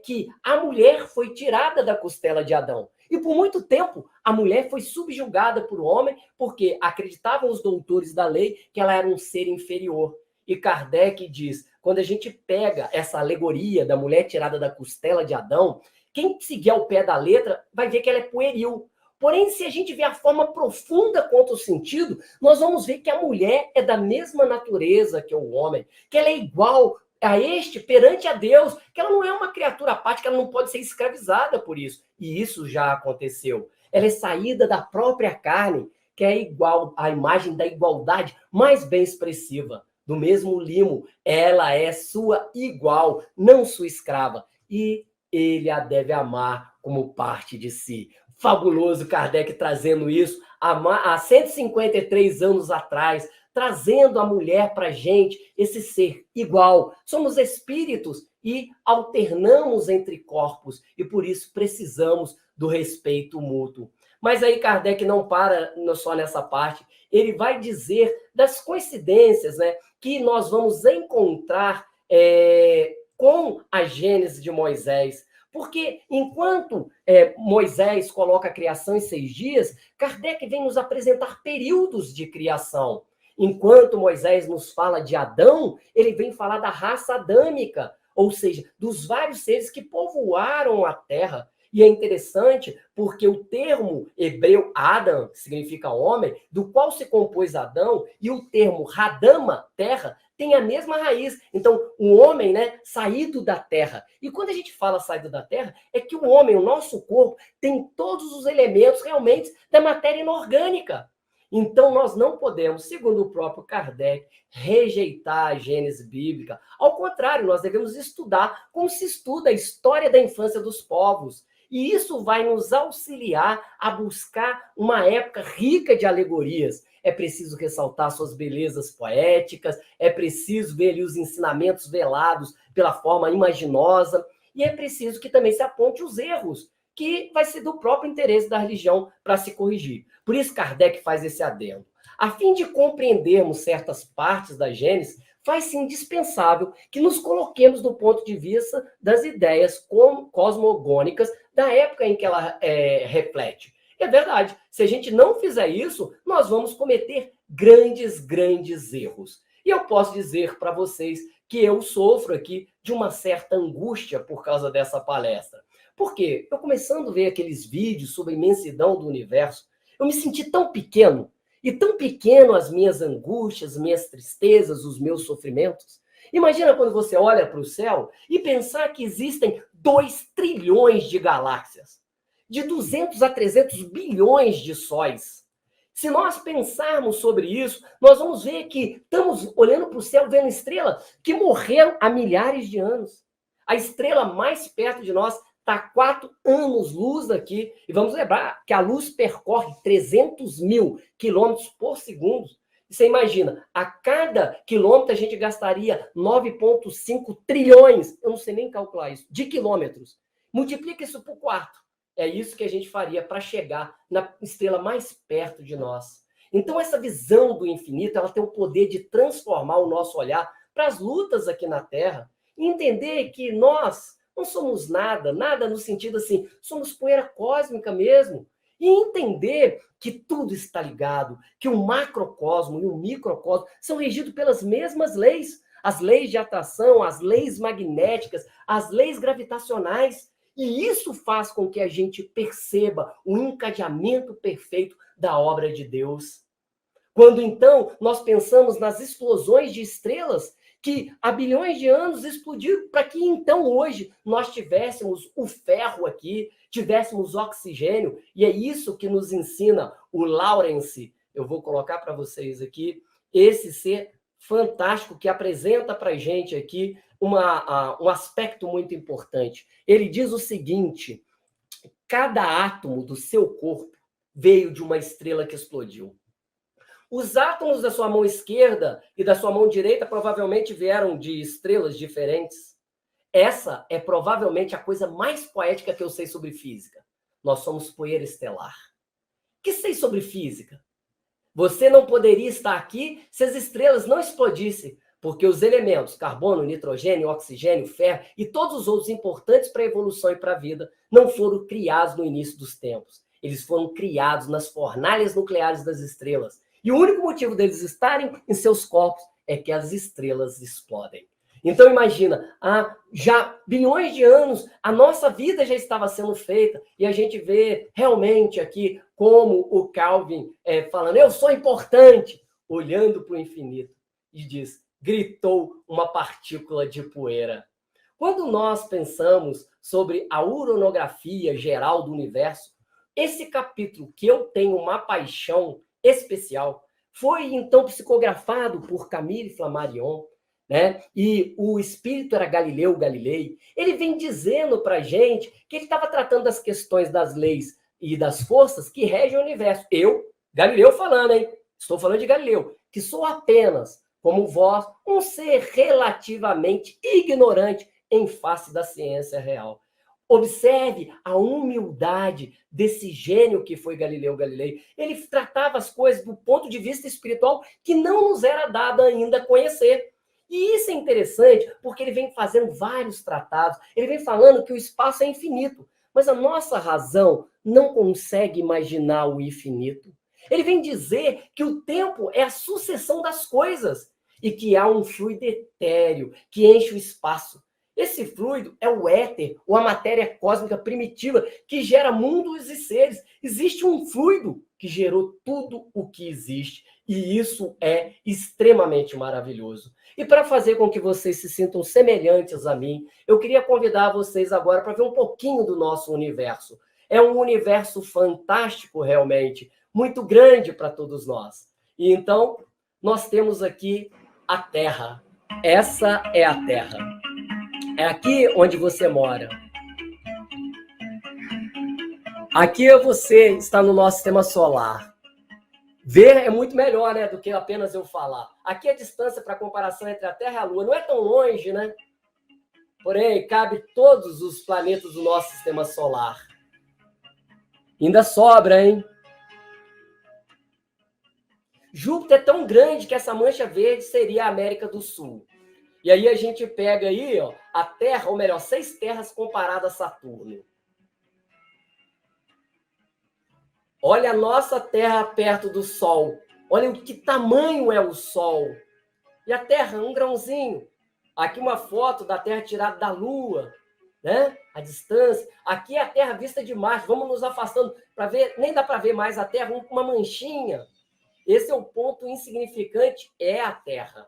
que a mulher foi tirada da costela de Adão. E por muito tempo, a mulher foi subjugada por homem, porque acreditavam os doutores da lei que ela era um ser inferior. E Kardec diz, quando a gente pega essa alegoria da mulher tirada da costela de Adão, quem seguir ao pé da letra vai ver que ela é pueril. Porém, se a gente ver a forma profunda quanto o sentido, nós vamos ver que a mulher é da mesma natureza que o homem, que ela é igual a este perante a Deus, que ela não é uma criatura à parte, que ela não pode ser escravizada por isso. E isso já aconteceu. Ela é saída da própria carne, que é igual à imagem da igualdade mais bem expressiva. Do mesmo limo, ela é sua igual, não sua escrava. E ele a deve amar como parte de si. Fabuloso Kardec trazendo isso há 153 anos atrás, trazendo a mulher para a gente, esse ser igual. Somos espíritos e alternamos entre corpos, e por isso precisamos do respeito mútuo. Mas aí Kardec não para só nessa parte, ele vai dizer das coincidências, né, que nós vamos encontrar com a Gênese de Moisés. Porque enquanto Moisés coloca a criação em 6 dias, Kardec vem nos apresentar períodos de criação. Enquanto Moisés nos fala de Adão, ele vem falar da raça adâmica, ou seja, dos vários seres que povoaram a terra. E é interessante porque o termo hebreu Adam, que significa homem, do qual se compôs Adão, e o termo Hadama, terra, tem a mesma raiz. Então, o homem, né, saído da terra. E quando a gente fala saído da terra, é que o homem, o nosso corpo, tem todos os elementos realmente da matéria inorgânica. Então, nós não podemos, segundo o próprio Kardec, rejeitar a Gênese bíblica. Ao contrário, nós devemos estudar como se estuda a história da infância dos povos. E isso vai nos auxiliar a buscar uma época rica de alegorias. É preciso ressaltar suas belezas poéticas, é preciso ver ali os ensinamentos velados pela forma imaginosa, e é preciso que também se aponte os erros, que vai ser do próprio interesse da religião para se corrigir. Por isso Kardec faz esse adendo. A fim de compreendermos certas partes da Gênese, faz-se indispensável que nos coloquemos do ponto de vista das ideias cosmogônicas da época em que ela reflete. É verdade, se a gente não fizer isso, nós vamos cometer grandes erros. E eu posso dizer para vocês que eu sofro aqui de uma certa angústia por causa dessa palestra. Por quê? Eu começando a ver aqueles vídeos sobre a imensidão do universo, eu me senti tão pequeno, e tão pequeno as minhas angústias, as minhas tristezas, os meus sofrimentos. Imagina quando você olha para o céu e pensar que existem 2 trilhões de galáxias, de 200 a 300 bilhões de sóis. Se nós pensarmos sobre isso, nós vamos ver que estamos olhando para o céu, vendo estrelas que morreram há milhares de anos. A estrela mais perto de nós está a 4 anos-luz daqui. E vamos lembrar que a luz percorre 300 mil quilômetros por segundo. E você imagina, a cada quilômetro a gente gastaria 9,5 trilhões, eu não sei nem calcular isso, de quilômetros. Multiplica isso por 4. É isso que a gente faria para chegar na estrela mais perto de nós. Então, essa visão do infinito, ela tem o poder de transformar o nosso olhar para as lutas aqui na Terra e entender que nós não somos nada no sentido assim, somos poeira cósmica mesmo. E entender que tudo está ligado, que o macrocosmo e o microcosmo são regidos pelas mesmas leis. As leis de atração, as leis magnéticas, as leis gravitacionais. E isso faz com que a gente perceba o encadeamento perfeito da obra de Deus. Quando, então, nós pensamos nas explosões de estrelas que há bilhões de anos explodiram para que, então, hoje, nós tivéssemos o ferro aqui, tivéssemos oxigênio, e é isso que nos ensina o Lawrence. Eu vou colocar para vocês aqui esse ser fantástico que apresenta para a gente aqui um aspecto muito importante. Ele diz o seguinte: cada átomo do seu corpo veio de uma estrela que explodiu. Os átomos da sua mão esquerda e da sua mão direita provavelmente vieram de estrelas diferentes. Essa é provavelmente a coisa mais poética que eu sei sobre física. Nós somos poeira estelar. O que sei sobre física? Você não poderia estar aqui se as estrelas não explodissem. Porque os elementos, carbono, nitrogênio, oxigênio, ferro e todos os outros importantes para a evolução e para a vida, não foram criados no início dos tempos. Eles foram criados nas fornalhas nucleares das estrelas. E o único motivo deles estarem em seus corpos é que as estrelas explodem. Então imagina, há já bilhões de anos, a nossa vida já estava sendo feita, e a gente vê realmente aqui como o Calvin falando, eu sou importante, olhando para o infinito, e diz, gritou uma partícula de poeira. Quando nós pensamos sobre a uranografia geral do universo, esse capítulo que eu tenho uma paixão especial foi então psicografado por Camille Flammarion, né? E o espírito era Galileu Galilei. Ele vem dizendo para a gente que ele estava tratando das questões das leis e das forças que regem o universo. Eu, Galileu falando, hein? Estou falando de Galileu, que sou apenas, como vós, um ser relativamente ignorante em face da ciência real. Observe a humildade desse gênio que foi Galileu Galilei. Ele tratava as coisas do ponto de vista espiritual que não nos era dado ainda conhecer. E isso é interessante porque ele vem fazendo vários tratados, ele vem falando que o espaço é infinito, mas a nossa razão não consegue imaginar o infinito. Ele vem dizer que o tempo é a sucessão das coisas e que há um fluido etéreo que enche o espaço. Esse fluido é o éter, ou a matéria cósmica primitiva, que gera mundos e seres. Existe um fluido que gerou tudo o que existe. E isso é extremamente maravilhoso. E para fazer com que vocês se sintam semelhantes a mim, eu queria convidar vocês agora para ver um pouquinho do nosso universo. É um universo fantástico, realmente, muito grande para todos nós. E então, nós temos aqui a Terra. Essa é a Terra. É aqui onde você mora. Aqui você está no nosso sistema solar. Ver é muito melhor, né, do que apenas eu falar. Aqui a distância para comparação entre a Terra e a Lua não é tão longe, né? Porém, cabe todos os planetas do nosso sistema solar. Ainda sobra, hein? Júpiter é tão grande que essa mancha verde seria a América do Sul. E aí a gente pega aí, ó, a Terra, ou melhor, 6 terras comparadas a Saturno. Olha a nossa Terra perto do Sol. Olha o que tamanho é o Sol. E a Terra, um grãozinho. Aqui uma foto da Terra tirada da Lua, né? A distância. Aqui é a Terra vista de Marte. Vamos nos afastando para ver, nem dá para ver mais a Terra, uma manchinha. Esse é o ponto insignificante, é a Terra.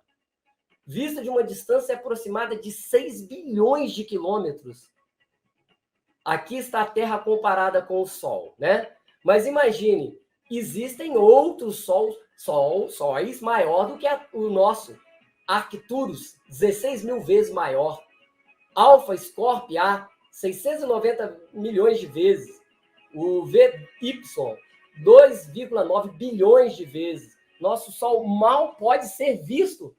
Vista de uma distância aproximada de 6 bilhões de quilômetros. Aqui está a Terra comparada com o Sol, né? Mas imagine, existem outros sóis maior do que o nosso. Arcturus, 16 mil vezes maior. Alfa Scorpio A, 690 milhões de vezes. O VY, 2,9 bilhões de vezes. Nosso Sol mal pode ser visto.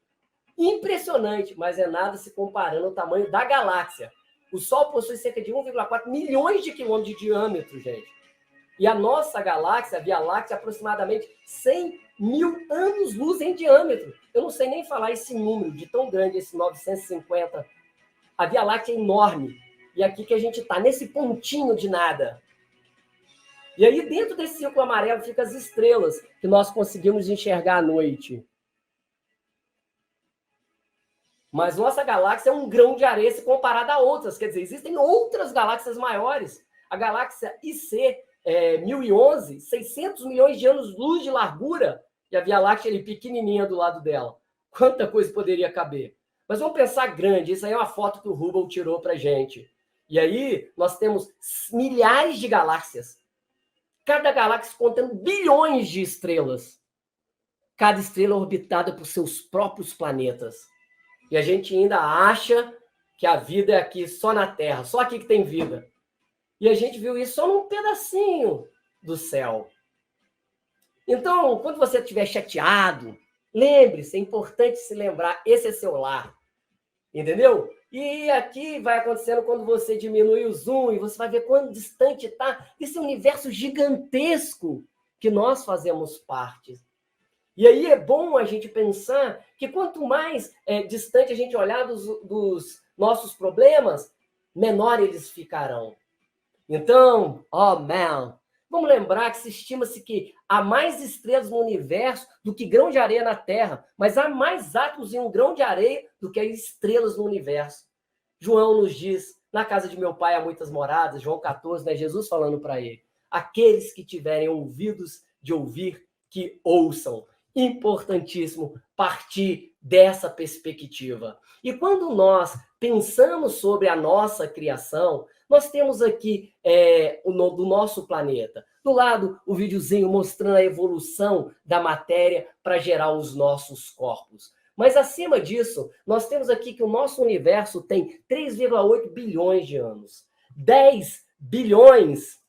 Impressionante, mas é nada se comparando ao tamanho da galáxia. O Sol possui cerca de 1,4 milhões de quilômetros de diâmetro, gente. E a nossa galáxia, a Via Láctea, é aproximadamente 100 mil anos-luz em diâmetro. Eu não sei nem falar esse número de tão grande, esse 950. A Via Láctea é enorme. E aqui que a gente está, nesse pontinho de nada. E aí, dentro desse círculo amarelo, ficam as estrelas que nós conseguimos enxergar à noite. Mas nossa galáxia é um grão de areia se comparada a outras. Quer dizer, existem outras galáxias maiores. A galáxia IC 1011, 600 milhões de anos-luz de largura, e a Via Láctea ali, pequenininha do lado dela. Quanta coisa poderia caber? Mas vamos pensar grande. Isso aí é uma foto que o Hubble tirou para a gente. E aí nós temos milhares de galáxias. Cada galáxia contendo bilhões de estrelas. Cada estrela orbitada por seus próprios planetas. E a gente ainda acha que a vida é aqui, só na Terra. Só aqui que tem vida. E a gente viu isso só num pedacinho do céu. Então, quando você estiver chateado, lembre-se, é importante se lembrar, esse é seu lar. Entendeu? E aqui vai acontecendo quando você diminui o zoom e você vai ver quão distante está esse universo gigantesco que nós fazemos parte. E aí é bom a gente pensar que quanto mais distante a gente olhar dos nossos problemas, menor eles ficarão. Então, vamos lembrar que se estima-se que há mais estrelas no universo do que grão de areia na Terra, mas há mais átomos em um grão de areia do que estrelas no universo. João nos diz, na casa de meu pai há muitas moradas, João 14, né, Jesus falando para ele, aqueles que tiverem ouvidos de ouvir, que ouçam. Importantíssimo partir dessa perspectiva. E quando nós pensamos sobre a nossa criação, nós temos aqui do nosso planeta. Do lado, o videozinho mostrando a evolução da matéria para gerar os nossos corpos. Mas, acima disso, nós temos aqui que o nosso universo tem 3,8 bilhões de anos. 10 bilhões.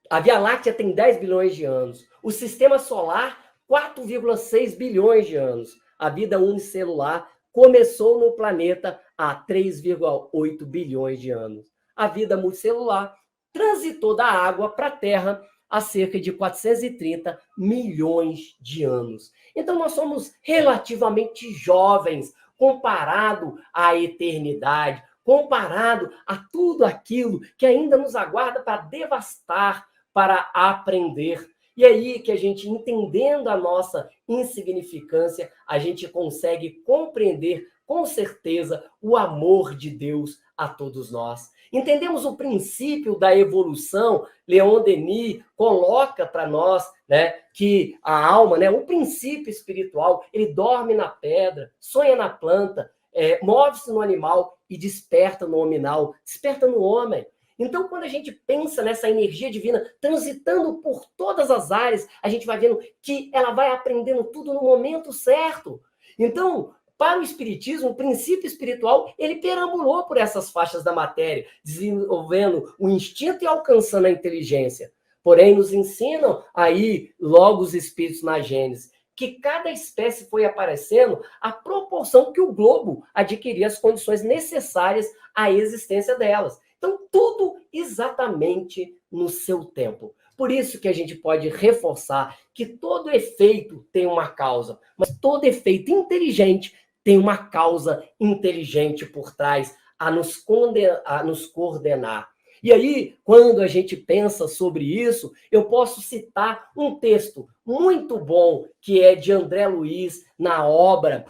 A Via Láctea tem 10 bilhões de anos. O Sistema Solar, 4,6 bilhões de anos. A vida unicelular começou no planeta há 3,8 bilhões de anos. A vida multicelular transitou da água para a Terra há cerca de 430 milhões de anos. Então, nós somos relativamente jovens comparado à eternidade, comparado a tudo aquilo que ainda nos aguarda para devastar, para aprender. E aí que a gente, entendendo a nossa insignificância, a gente consegue compreender com certeza o amor de Deus a todos nós. Entendemos o princípio da evolução. Leon Denis coloca para nós, né, que a alma, né, o princípio espiritual, ele dorme na pedra, sonha na planta, move-se no animal e desperta no hominal, desperta no homem. Então, quando a gente pensa nessa energia divina transitando por todas as áreas, a gente vai vendo que ela vai aprendendo tudo no momento certo. Então, para o Espiritismo, o princípio espiritual, ele perambulou por essas faixas da matéria, desenvolvendo o instinto e alcançando a inteligência. Porém, nos ensinam aí, logo os Espíritos na Gênese, que cada espécie foi aparecendo à proporção que o globo adquiria as condições necessárias à existência delas. Então, tudo exatamente no seu tempo. Por isso que a gente pode reforçar que todo efeito tem uma causa, mas todo efeito inteligente tem uma causa inteligente por trás a nos coordenar. E aí, quando a gente pensa sobre isso, eu posso citar um texto muito bom que é de André Luiz na obra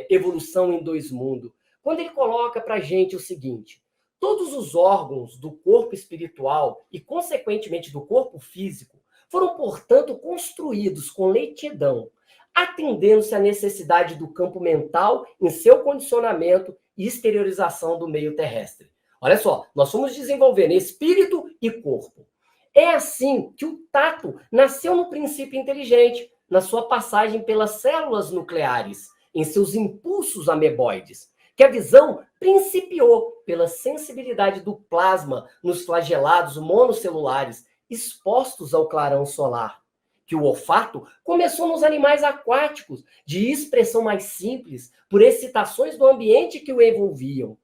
Evolução em Dois Mundos, quando ele coloca para a gente o seguinte: todos os órgãos do corpo espiritual e, consequentemente, do corpo físico foram, portanto, construídos com lentidão, atendendo-se à necessidade do campo mental em seu condicionamento e exteriorização do meio terrestre. Olha só, nós fomos desenvolvendo espírito e corpo. É assim que o tato nasceu no princípio inteligente, na sua passagem pelas células nucleares, em seus impulsos ameboides, que a visão principiou pela sensibilidade do plasma nos flagelados monocelulares expostos ao clarão solar, que o olfato começou nos animais aquáticos, de expressão mais simples, por excitações do ambiente que o envolviam,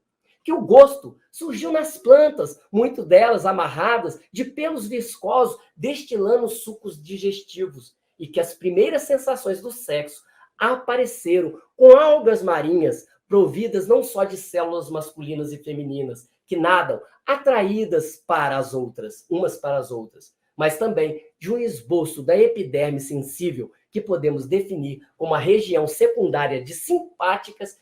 que o gosto surgiu nas plantas, muito delas amarradas de pelos viscosos, destilando sucos digestivos, e que as primeiras sensações do sexo apareceram com algas marinhas, providas não só de células masculinas e femininas, que nadam atraídas para as outras, umas para as outras, mas também de um esboço da epiderme sensível, que podemos definir como a região secundária de simpatias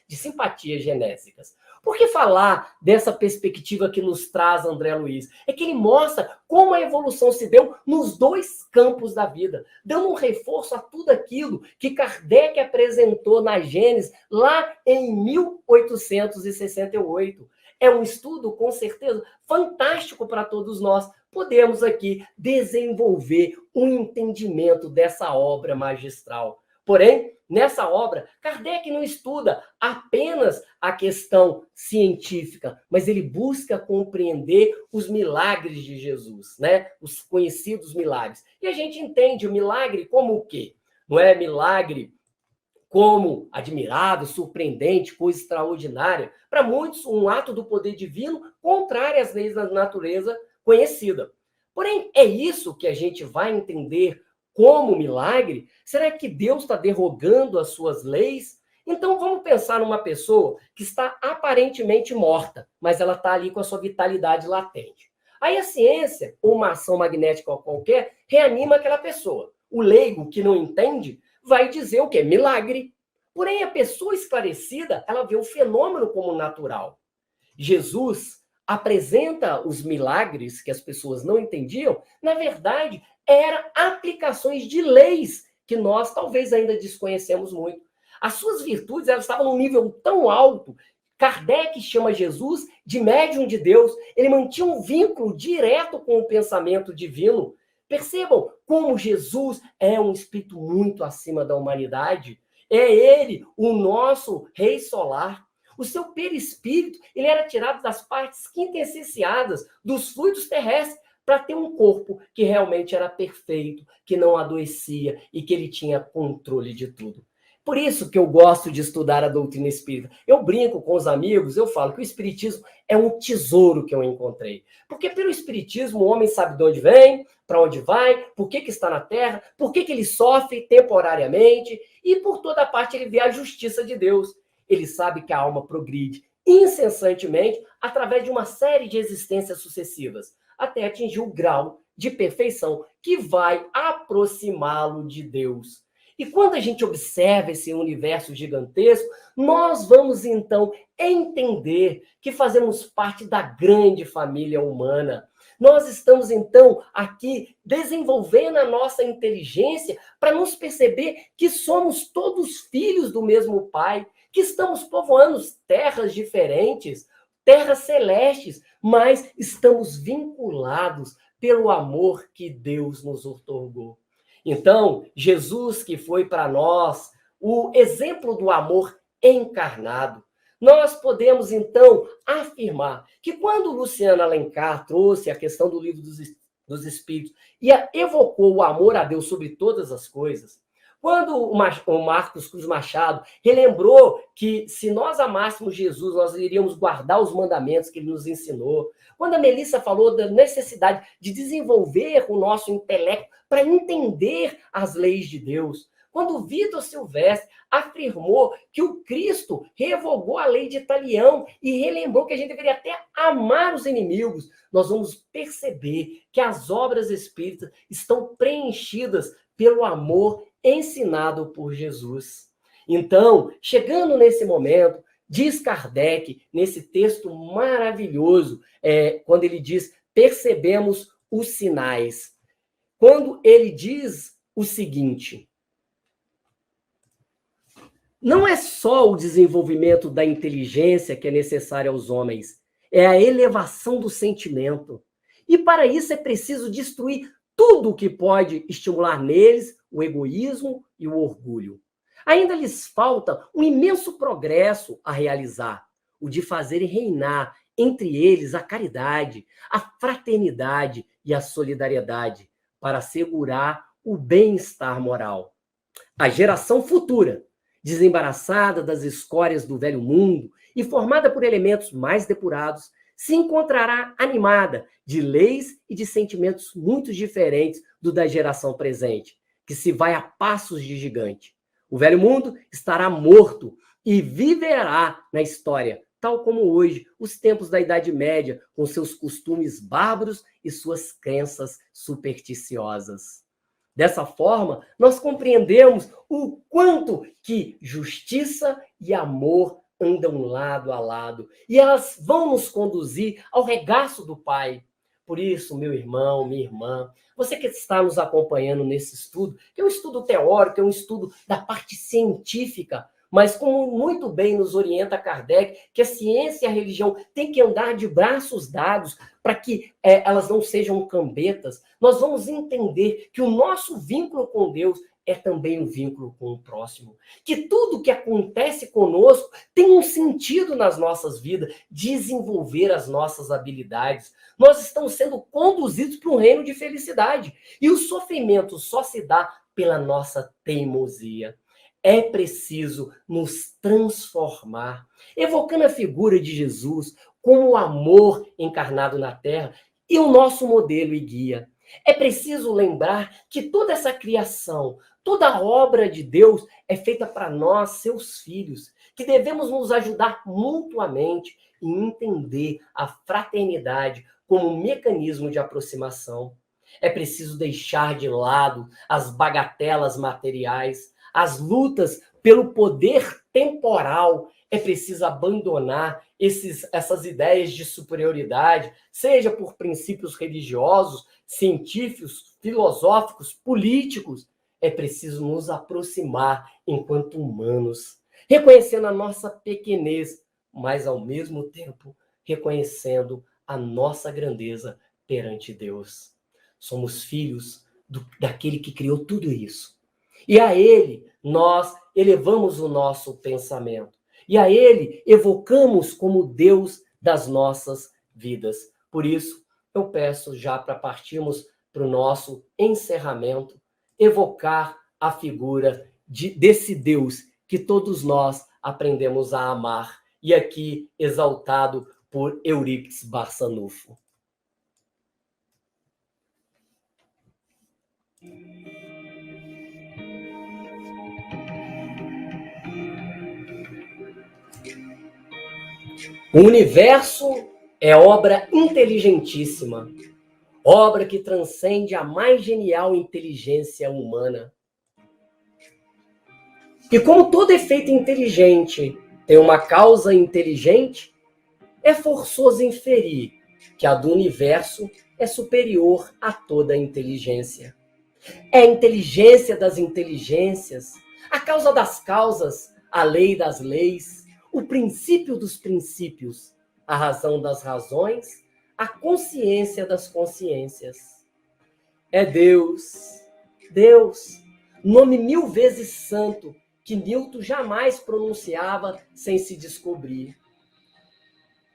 genésicas. Por que falar dessa perspectiva que nos traz André Luiz? É que ele mostra como a evolução se deu nos dois campos da vida, dando um reforço a tudo aquilo que Kardec apresentou na Gênese lá em 1868. É um estudo, com certeza, fantástico para todos nós. Podemos aqui desenvolver um entendimento dessa obra magistral. Porém, nessa obra, Kardec não estuda apenas a questão científica, mas ele busca compreender os milagres de Jesus, né? Os conhecidos milagres. E a gente entende o milagre como o quê? Não é milagre como admirável, surpreendente, coisa extraordinária. Para muitos, um ato do poder divino contrário às leis da natureza conhecida. Porém, é isso que a gente vai entender como milagre, será que Deus está derrogando as suas leis? Então vamos pensar numa pessoa que está aparentemente morta, mas ela está ali com a sua vitalidade latente. Aí a ciência, ou uma ação magnética qualquer, reanima aquela pessoa. O leigo que não entende vai dizer o quê? Milagre. Porém, a pessoa esclarecida, ela vê o fenômeno como natural. Jesus apresenta os milagres que as pessoas não entendiam, na verdade, eram aplicações de leis que nós talvez ainda desconhecemos muito. As suas virtudes, elas estavam num nível tão alto. Kardec chama Jesus de médium de Deus. Ele mantinha um vínculo direto com o pensamento divino. Percebam como Jesus é um espírito muito acima da humanidade. É ele, o nosso rei solar. O seu perispírito, ele era tirado das partes quintessenciadas dos fluidos terrestres para ter um corpo que realmente era perfeito, que não adoecia e que ele tinha controle de tudo. Por isso que eu gosto de estudar a doutrina espírita. Eu brinco com os amigos, eu falo que o espiritismo é um tesouro que eu encontrei. Porque pelo espiritismo o homem sabe de onde vem, para onde vai, por que está na Terra, por que ele sofre temporariamente e por toda parte ele vê a justiça de Deus. Ele sabe que a alma progride incessantemente através de uma série de existências sucessivas, até atingir o grau de perfeição que vai aproximá-lo de Deus. E quando a gente observa esse universo gigantesco, nós vamos então entender que fazemos parte da grande família humana. Nós estamos então aqui desenvolvendo a nossa inteligência para nos perceber que somos todos filhos do mesmo Pai, que estamos povoando terras diferentes, terras celestes, mas estamos vinculados pelo amor que Deus nos outorgou. Então, Jesus, que foi para nós o exemplo do amor encarnado, nós podemos, então, afirmar que quando Luciana Alencar trouxe a questão do Livro dos Espíritos e evocou o amor a Deus sobre todas as coisas, quando o Marcos Cruz Machado relembrou que se nós amássemos Jesus, nós iríamos guardar os mandamentos que ele nos ensinou, quando a Melissa falou da necessidade de desenvolver o nosso intelecto para entender as leis de Deus, quando o Vitor Silvestre afirmou que o Cristo revogou a lei de Italião e relembrou que a gente deveria até amar os inimigos, nós vamos perceber que as obras espíritas estão preenchidas pelo amor ensinado por Jesus. Então, chegando nesse momento, diz Kardec, nesse texto maravilhoso, quando ele diz, percebemos os sinais. Quando ele diz o seguinte, não é só o desenvolvimento da inteligência que é necessário aos homens, é a elevação do sentimento. E para isso é preciso destruir tudo o que pode estimular neles o egoísmo e o orgulho. Ainda lhes falta um imenso progresso a realizar, o de fazer reinar entre eles a caridade, a fraternidade e a solidariedade, para assegurar o bem-estar moral. A geração futura, desembaraçada das escórias do velho mundo e formada por elementos mais depurados, se encontrará animada de leis e de sentimentos muito diferentes do da geração presente, que se vai a passos de gigante. O velho mundo estará morto e viverá na história, tal como hoje, os tempos da Idade Média, com seus costumes bárbaros e suas crenças supersticiosas. Dessa forma, nós compreendemos o quanto que justiça e amor andam lado a lado, e elas vão nos conduzir ao regaço do Pai. Por isso, meu irmão, minha irmã, você que está nos acompanhando nesse estudo, que é um estudo teórico, é um estudo da parte científica, mas como muito bem nos orienta Kardec, que a ciência e a religião têm que andar de braços dados para que elas não sejam cambetas, nós vamos entender que o nosso vínculo com Deus é também um vínculo com o próximo. Que tudo que acontece conosco tem um sentido nas nossas vidas, desenvolver as nossas habilidades. Nós estamos sendo conduzidos para um reino de felicidade. E o sofrimento só se dá pela nossa teimosia. É preciso nos transformar, evocando a figura de Jesus como o amor encarnado na Terra e o nosso modelo e guia. É preciso lembrar que toda essa criação, toda a obra de Deus é feita para nós, seus filhos, que devemos nos ajudar mutuamente e entender a fraternidade como um mecanismo de aproximação. É preciso deixar de lado as bagatelas materiais, as lutas pelo poder temporal. É preciso abandonar essas ideias de superioridade, seja por princípios religiosos, científicos, filosóficos, políticos. É preciso nos aproximar enquanto humanos, reconhecendo a nossa pequenez, mas ao mesmo tempo reconhecendo a nossa grandeza perante Deus. Somos filhos daquele que criou tudo isso. E a Ele nós elevamos o nosso pensamento. E a Ele evocamos como Deus das nossas vidas. Por isso, eu peço já para partirmos para o nosso encerramento, evocar a figura desse Deus que todos nós aprendemos a amar. E aqui exaltado por Eurípides Barçanufo. O universo é obra inteligentíssima, obra que transcende a mais genial inteligência humana. E como todo efeito inteligente tem uma causa inteligente, é forçoso inferir que a do universo é superior a toda a inteligência. É a inteligência das inteligências, a causa das causas, a lei das leis, o princípio dos princípios, a razão das razões, a consciência das consciências. É Deus, nome 1000 vezes santo, que Newton jamais pronunciava sem se descobrir.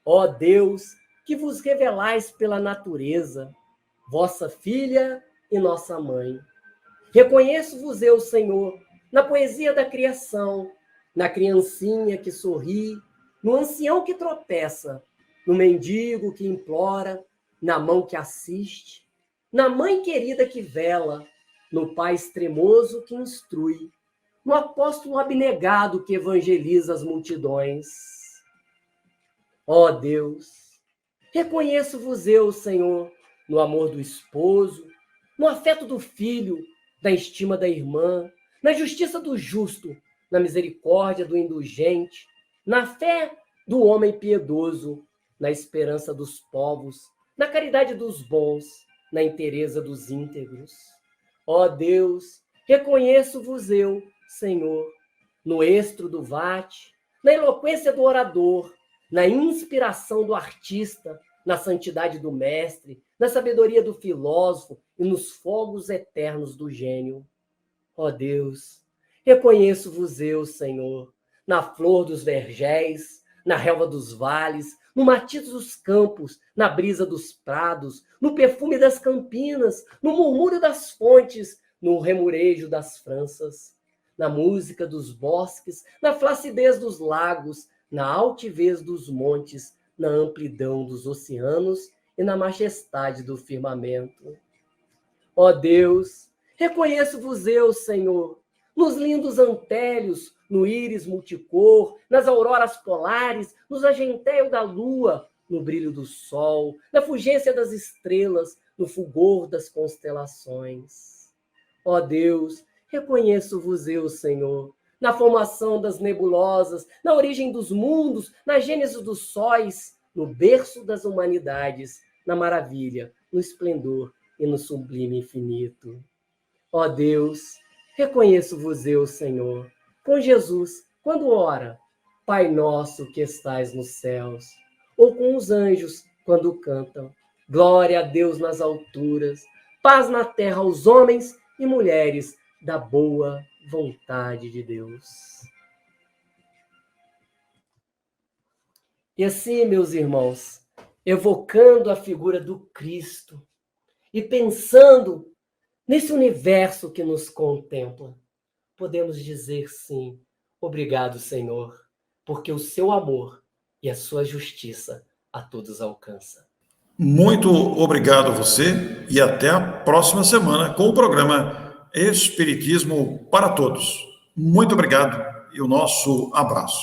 Ó Deus, que vos revelais pela natureza, vossa filha e nossa mãe. Reconheço-vos eu, Senhor, na poesia da criação, na criancinha que sorri, no ancião que tropeça, no mendigo que implora, na mão que assiste, na mãe querida que vela, no pai extremoso que instrui, no apóstolo abnegado que evangeliza as multidões. Ó Deus, reconheço-vos eu, Senhor, no amor do esposo, no afeto do filho, na estima da irmã, na justiça do justo, na misericórdia do indulgente, na fé do homem piedoso, na esperança dos povos, na caridade dos bons, na inteireza dos íntegros. Ó Deus, reconheço-vos eu, Senhor, no estro do vate, na eloquência do orador, na inspiração do artista, na santidade do mestre, na sabedoria do filósofo e nos fogos eternos do gênio. Ó Deus, reconheço-vos eu, Senhor, na flor dos vergéis, na relva dos vales, no matiz dos campos, na brisa dos prados, no perfume das campinas, no murmúrio das fontes, no remorejo das franças, na música dos bosques, na flacidez dos lagos, na altivez dos montes, na amplidão dos oceanos e na majestade do firmamento. Ó Deus, reconheço-vos eu, Senhor, nos lindos antélios, no íris multicor, nas auroras polares, nos argenteios da lua, no brilho do sol, na fulgência das estrelas, no fulgor das constelações. Ó Deus, reconheço-vos eu, Senhor, na formação das nebulosas, na origem dos mundos, na gênese dos sóis, no berço das humanidades, na maravilha, no esplendor e no sublime infinito. Ó Deus, reconheço-vos eu, Senhor, com Jesus, quando ora, Pai nosso que estais nos céus, ou com os anjos, quando cantam, glória a Deus nas alturas, paz na terra aos homens e mulheres da boa vontade de Deus. E assim, meus irmãos, evocando a figura do Cristo e pensando nesse universo que nos contempla, podemos dizer sim, obrigado, Senhor, porque o seu amor e a sua justiça a todos alcança. Muito obrigado a você e até a próxima semana com o programa Espiritismo para Todos. Muito obrigado e o nosso abraço.